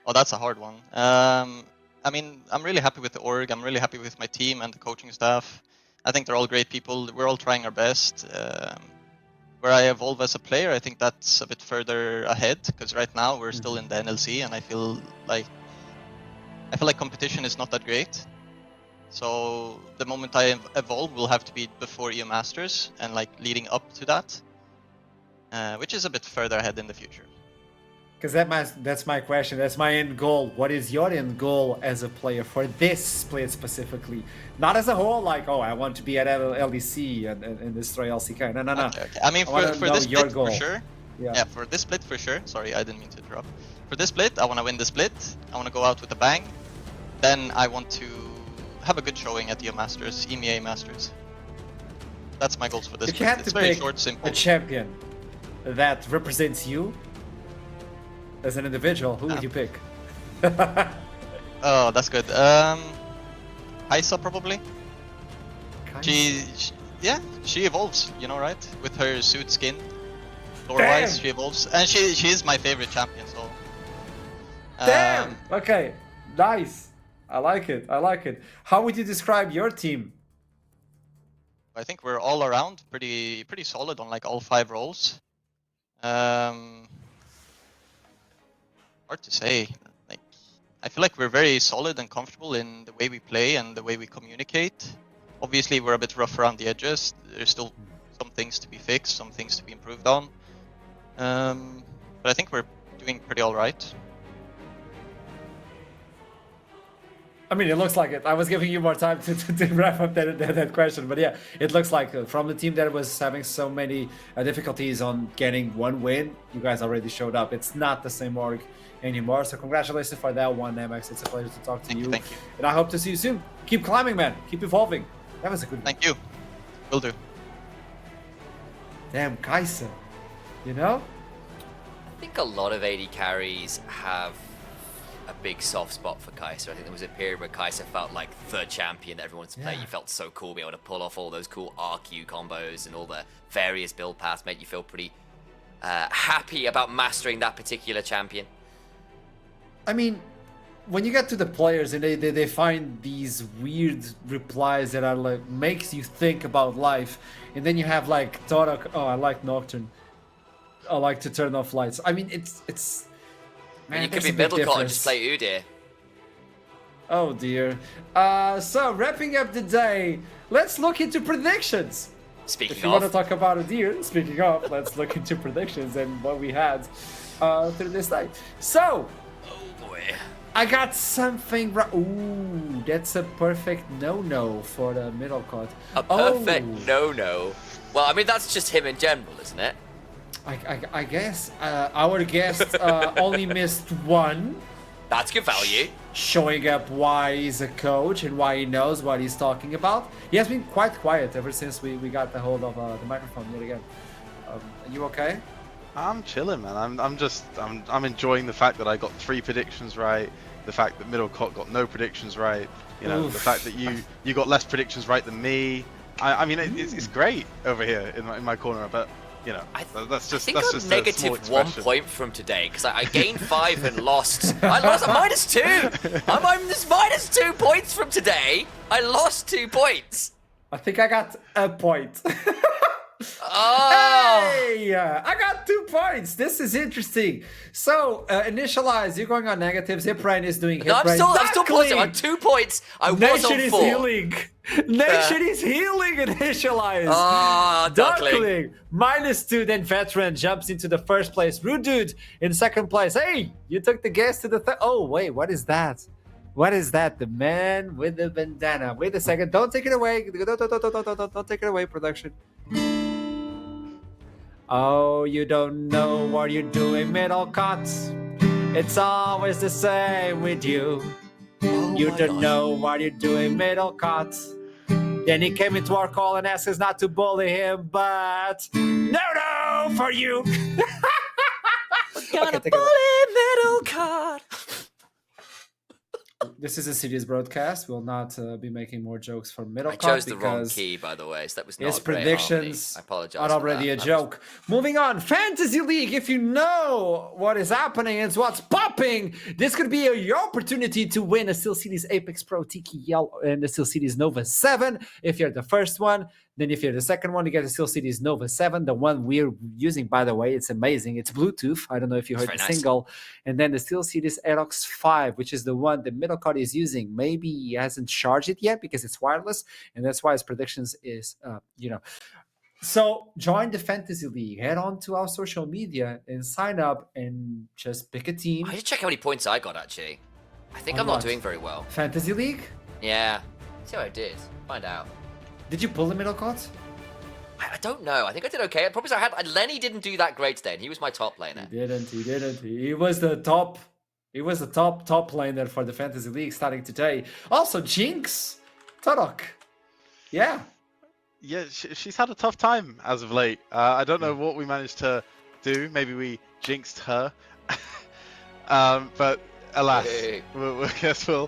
[SPEAKER 9] Oh, that's a hard one. I mean, I'm really happy with the org. I'm really happy with my team and the coaching staff. I think they're all great people. We're all trying our best. Where I evolve as a player, I think that's a bit further ahead, because right now we're still in the NLC, and I feel like competition is not that great. So the moment I evolve will have to be before EU Masters and like leading up to that, which is a bit further ahead in the future.
[SPEAKER 1] Because that's my question. That's my end goal. What is your end goal as a player for this split specifically? Not as a whole, like, oh, I want to be at LDC and destroy LCK. No.
[SPEAKER 9] Okay. I mean, for this split for sure.
[SPEAKER 1] Yeah,
[SPEAKER 9] for this split for sure. Sorry, I didn't mean to interrupt. For this split, I want to win the split. I want to go out with a bang. Then I want to have a good showing at the Masters, EMEA Masters. That's my goals for this
[SPEAKER 1] If you
[SPEAKER 9] split.
[SPEAKER 1] had
[SPEAKER 9] It's
[SPEAKER 1] to
[SPEAKER 9] very
[SPEAKER 1] pick
[SPEAKER 9] short, simple.
[SPEAKER 1] a champion that represents you as an individual, who would you pick?
[SPEAKER 9] Oh, that's good. Kaisa probably. Yeah, she evolves, you know, right? With her suit skin. Lore-wise, she evolves, and she is my favorite champion. So.
[SPEAKER 1] Damn. Okay. Nice. I like it. I like it. How would you describe your team?
[SPEAKER 9] I think we're all around pretty solid on like all 5 roles. Hard to say. Like, I feel like we're very solid and comfortable in the way we play and the way we communicate. Obviously, we're a bit rough around the edges. There's still some things to be fixed, some things to be improved on. But I think we're doing pretty all right.
[SPEAKER 1] I mean, it looks like it. I was giving you more time to wrap up that question, but yeah, it looks like from the team that was having so many difficulties on getting one win, you guys already showed up. It's not the same org anymore, so congratulations for that one, MX. It's a pleasure to talk to you.
[SPEAKER 9] Thank you.
[SPEAKER 1] And I hope to see you soon. Keep climbing, man. Keep evolving. That was a good one.
[SPEAKER 9] Thank you. Will do.
[SPEAKER 1] Damn, Kaisa. You know?
[SPEAKER 2] I think a lot of AD carries have a big soft spot for Kaisa. I think there was a period where Kaisa felt like the champion that everyone wanted to play. You felt so cool being able to pull off all those cool RQ combos and all the various build paths made you feel pretty happy about mastering that particular champion.
[SPEAKER 1] I mean, when you get to the players and they find these weird replies that are like makes you think about life, and then you have like Torok, oh, I like Nocturne, I like to turn off lights. I mean, it's man,
[SPEAKER 2] you could be Middlecott and just play Udyr.
[SPEAKER 1] Oh dear. So wrapping up the day, let's look into predictions.
[SPEAKER 2] Speaking
[SPEAKER 1] if you want to talk about Udyr, speaking of, let's look into predictions and what we had through this night. So,
[SPEAKER 2] oh boy,
[SPEAKER 1] I got something right. Ooh, that's a perfect no-no for the Middlecott.
[SPEAKER 2] A perfect no-no. Well, I mean that's just him in general, isn't it?
[SPEAKER 1] I guess our guest only missed one.
[SPEAKER 2] That's good value.
[SPEAKER 1] Showing up why he's a coach and why he knows what he's talking about. He has been quite quiet ever since we got the hold of the microphone yet again. Are you okay?
[SPEAKER 3] I'm chilling, man. I'm enjoying the fact that I got 3 predictions right. The fact that Middlecott got no predictions right. You know, the fact that you got less predictions right than me. I mean, it's great over here in my corner, but. You know, that's just.
[SPEAKER 2] I think I'm negative 1 point from today because I gained 5 and lost. I lost a -2. I'm just -2 points from today. I lost 2 points.
[SPEAKER 1] I think I got a point.
[SPEAKER 2] Oh!
[SPEAKER 1] Hey! I got 2 points. This is interesting. So, initialize. You're going on negatives. Hiprain is doing hit.
[SPEAKER 2] No, I'm still positive. I'm 2 points. I was
[SPEAKER 1] Nation
[SPEAKER 2] on 4.
[SPEAKER 1] is healing. Nation is healing. Initialize.
[SPEAKER 2] Ah, Duckling.
[SPEAKER 1] -2. Then Veteran jumps into the first place. Rude Dude in second place. Hey, you took the guess to the third. Oh, wait. What is that? What is that? The man with the bandana. Wait a second. Don't take it away. Don't take it away, production. Oh, you don't know what you're doing, Middlecott. It's always the same with you. You don't know what you're doing, Middlecott. Then he came into our call and asked us not to bully him, but no for you.
[SPEAKER 2] We're gonna bully Middlecott.
[SPEAKER 1] This is a serious broadcast. We'll not be making more jokes for Middlecott.
[SPEAKER 2] I chose the wrong key, by the way, so that was not
[SPEAKER 1] his
[SPEAKER 2] great
[SPEAKER 1] predictions
[SPEAKER 2] harmony. I apologize.
[SPEAKER 1] are already a joke. Moving on, Fantasy League. If you know what is happening and what's popping, this could be your opportunity to win a Steel Cities Apex Pro TKL and the Steel Cities Nova 7. If you're the first one, then if you're the second one, you get the Steel Cities Nova 7. The one we're using, by the way, it's amazing. It's Bluetooth. I don't know if you heard the single. And then the Steel Cities Aerox 5, which is the one that Middlecott is using. Maybe he hasn't charged it yet because it's wireless. And that's why his predictions is, So join the Fantasy League. Head on to our social media and sign up and just pick a team.
[SPEAKER 2] I need to check how many points I got, actually. I think I'm not doing very well.
[SPEAKER 1] Fantasy League?
[SPEAKER 2] Yeah. See how I did. Find out.
[SPEAKER 1] Did you pull the Middlecott?
[SPEAKER 2] I don't know. I think I did okay. Probably I had Lenny didn't do that great today, and he was my top laner.
[SPEAKER 1] He didn't. He was the top. He was the top laner for the Fantasy League starting today. Also, Jinx, Torok. Yeah.
[SPEAKER 3] Yeah, she's had a tough time as of late. I don't know what we managed to do. Maybe we jinxed her. But alas, I guess we'll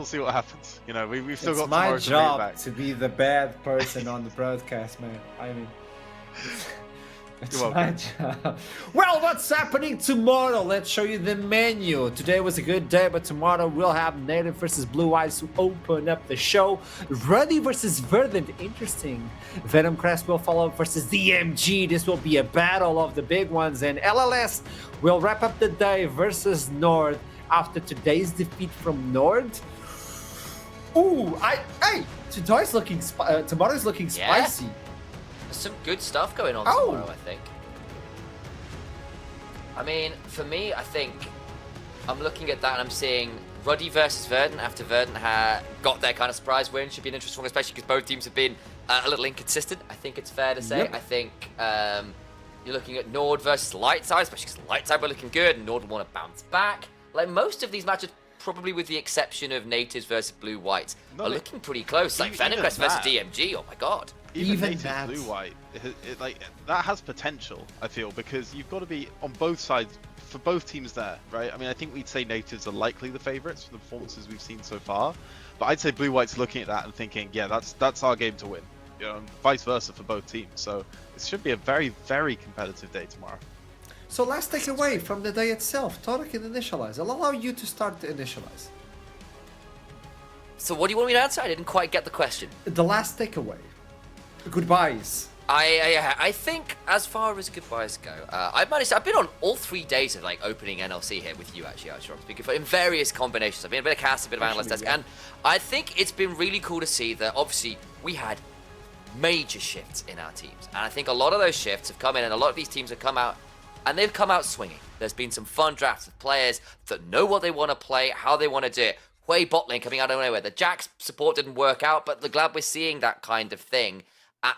[SPEAKER 3] see what happens. You know, we've still got tomorrow to bring it back.
[SPEAKER 1] It's my job to be the bad person on the broadcast, man. I mean, it's
[SPEAKER 3] You're
[SPEAKER 1] my
[SPEAKER 3] welcome.
[SPEAKER 1] job. Well, what's happening tomorrow? Let's show you the menu. Today was a good day, but tomorrow we'll have Native versus Blue Eyes to open up the show. Ruddy versus Verdant, interesting. Venom Crest will follow up versus DMG. This will be a battle of the big ones, and LLS will wrap up the day versus Nord after today's defeat from Nord. Ooh, tomorrow's looking spicy.
[SPEAKER 2] There's some good stuff going on tomorrow, I think. I mean, for me, I think I'm looking at that and I'm seeing Ruddy versus Verdant after Verdant got their kind of surprise win. Should be an interesting one, especially because both teams have been a little inconsistent, I think it's fair to say.
[SPEAKER 1] Yep.
[SPEAKER 2] I think you're looking at Nord versus Lightside, especially because Lightside were looking good and Nord will want to bounce back. Like, most of these matches, probably with the exception of Natives versus Blue Whites, are looking pretty close. Like, Venom Crest versus DMG, oh my god.
[SPEAKER 3] Even Native Blue White, like, that has potential, I feel, because you've got to be on both sides for both teams there, right? I mean, I think we'd say Natives are likely the favourites for the performances we've seen so far, but I'd say Blue White's looking at that and thinking, yeah, that's our game to win, you know, and vice versa for both teams. So it should be a very, very competitive day tomorrow.
[SPEAKER 1] So last takeaway from the day itself. Toro can initialize. I'll allow you to start to initialize.
[SPEAKER 2] So what do you want me to answer? I didn't quite get the question.
[SPEAKER 1] The last takeaway. Goodbyes.
[SPEAKER 2] I think as far as goodbyes go, I've been on all 3 days of like opening NLC here with you actually, speaking for in various combinations. I've been a bit of cast, a bit of analyst desk, and I think it's been really cool to see that obviously we had major shifts in our teams, and I think a lot of those shifts have come in, and a lot of these teams have come out, and they've come out swinging. There's been some fun drafts with players that know what they want to play, how they want to do it. Way bot lane coming out of nowhere. The Jax support didn't work out, but glad we're seeing that kind of thing.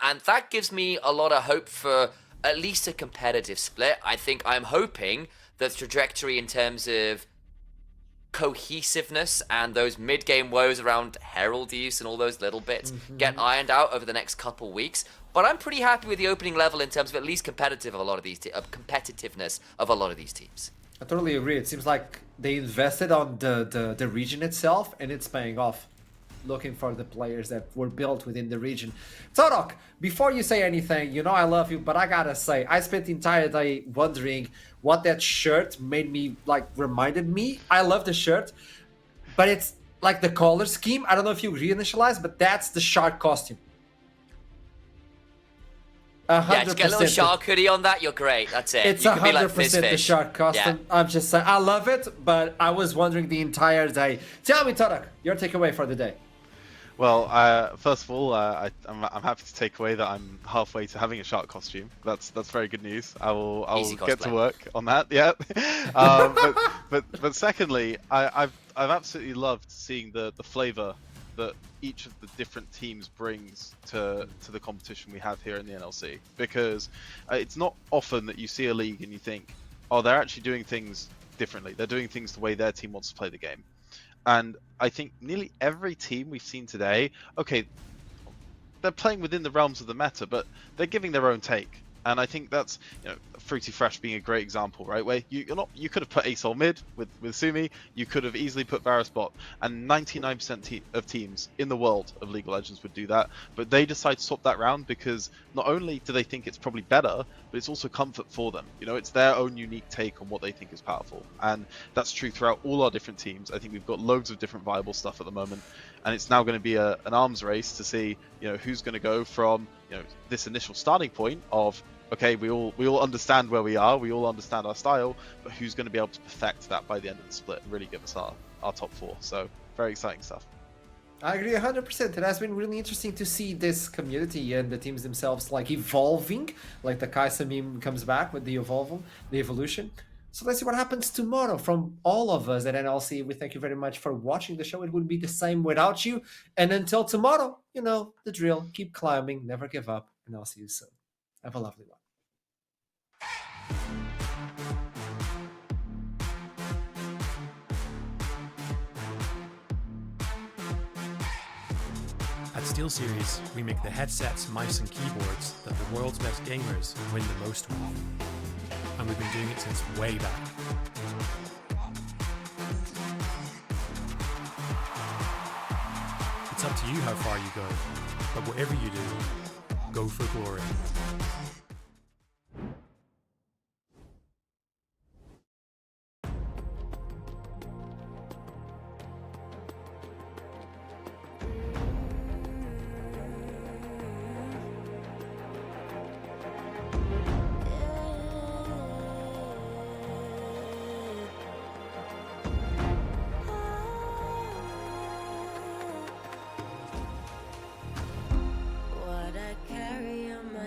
[SPEAKER 2] And that gives me a lot of hope for at least a competitive split. I think I'm hoping the trajectory in terms of cohesiveness and those mid-game woes around Herald use and all those little bits get ironed out over the next couple weeks. But I'm pretty happy with the opening level in terms of at least competitiveness of a lot of these teams.
[SPEAKER 1] I totally agree. It seems like they invested on the region itself, and it's paying off. Looking for the players that were built within the region. Torok, before you say anything, you know I love you, but I gotta say, I spent the entire day wondering what that shirt reminded me. I love the shirt, but it's like the color scheme. I don't know if you reinitialize, but that's the shark costume. 100%.
[SPEAKER 2] Yeah, just get a little shark hoodie on that, you're great. That's it.
[SPEAKER 1] It's
[SPEAKER 2] you can be like
[SPEAKER 1] 100% the shark costume. Yeah. I'm just saying, I love it, but I was wondering the entire day. Tell me, Torok, your takeaway for the day.
[SPEAKER 3] Well, first of all, I'm happy to take away that I'm halfway to having a shark costume. That's very good news. I will get to work on that. Yeah. but secondly, I've absolutely loved seeing the flavour that each of the different teams brings to the competition we have here in the NLC, because it's not often that you see a league and you think, oh, they're actually doing things differently. They're doing things the way their team wants to play the game. And I think nearly every team we've seen today, okay, they're playing within the realms of the meta, but they're giving their own take. And I think that's, you know, Fruity Fresh being a great example, right? Where you could have put Asol mid with Sumi, you could have easily put Varus bot, and 99% of teams in the world of League of Legends would do that. But they decide to swap that round because not only do they think it's probably better, but it's also comfort for them. You know, it's their own unique take on what they think is powerful. And that's true throughout all our different teams. I think we've got loads of different viable stuff at the moment. And it's now going to be an arms race to see, you know, who's going to go from, you know, this initial starting point of, okay, we all understand where we are, we all understand our style, but who's going to be able to perfect that by the end of the split and really give us our top four. So very exciting stuff.
[SPEAKER 1] I agree 100%. It has been really interesting to see this community and the teams themselves like evolving, like the Kaisa meme comes back with the evolution. So let's see what happens tomorrow. From all of us at NLC, we thank you very much for watching the show. It wouldn't be the same without you. And until tomorrow, you know the drill. Keep climbing, never give up, and I'll see you soon. Have a lovely one.
[SPEAKER 10] At SteelSeries, we make the headsets, mice and keyboards that the world's best gamers win the most with. And we've been doing it since way back. It's up to you how far you go, but whatever you do, go for glory.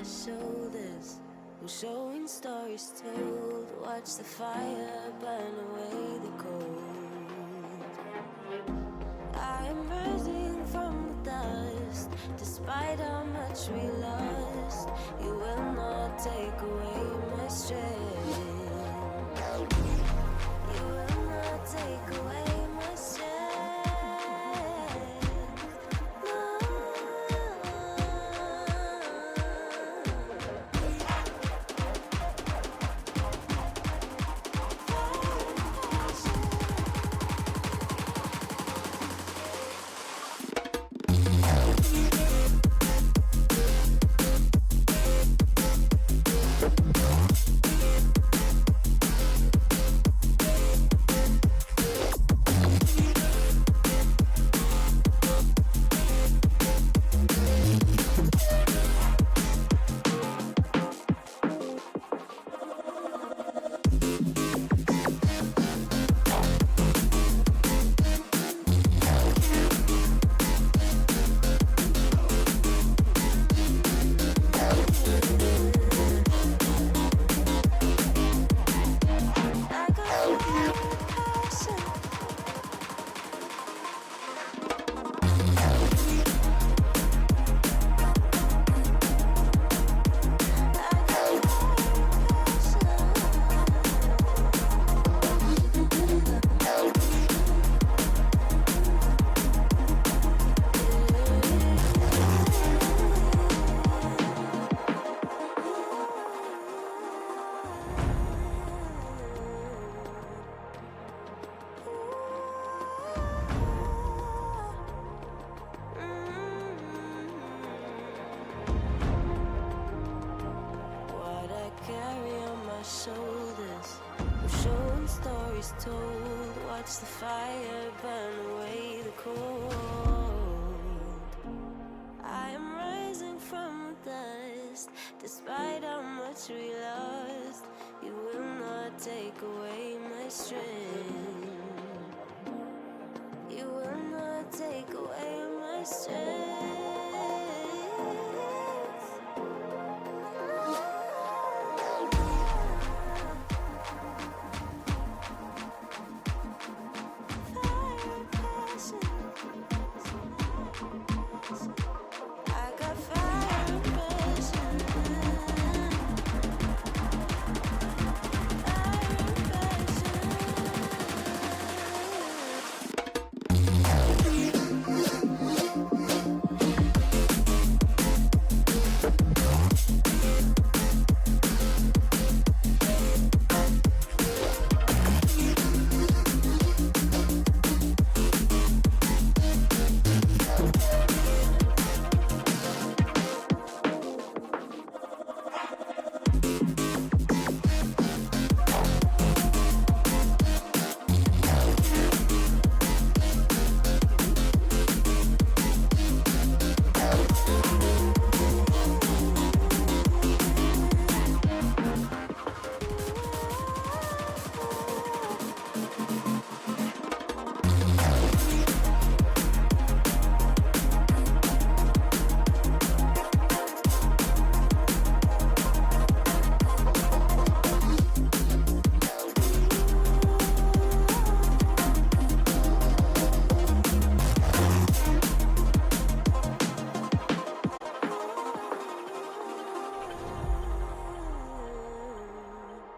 [SPEAKER 8] Shoulders, we're showing stories told. Watch the fire burn away the cold. I am rising from the dust. Despite how much we lost, you will not take away my strength. You will not take away my strength. Shoulders, we're showing stories told. Watch the fire burn away the cold. I am rising from the dust. Despite how much we lost, you will not take away my strength.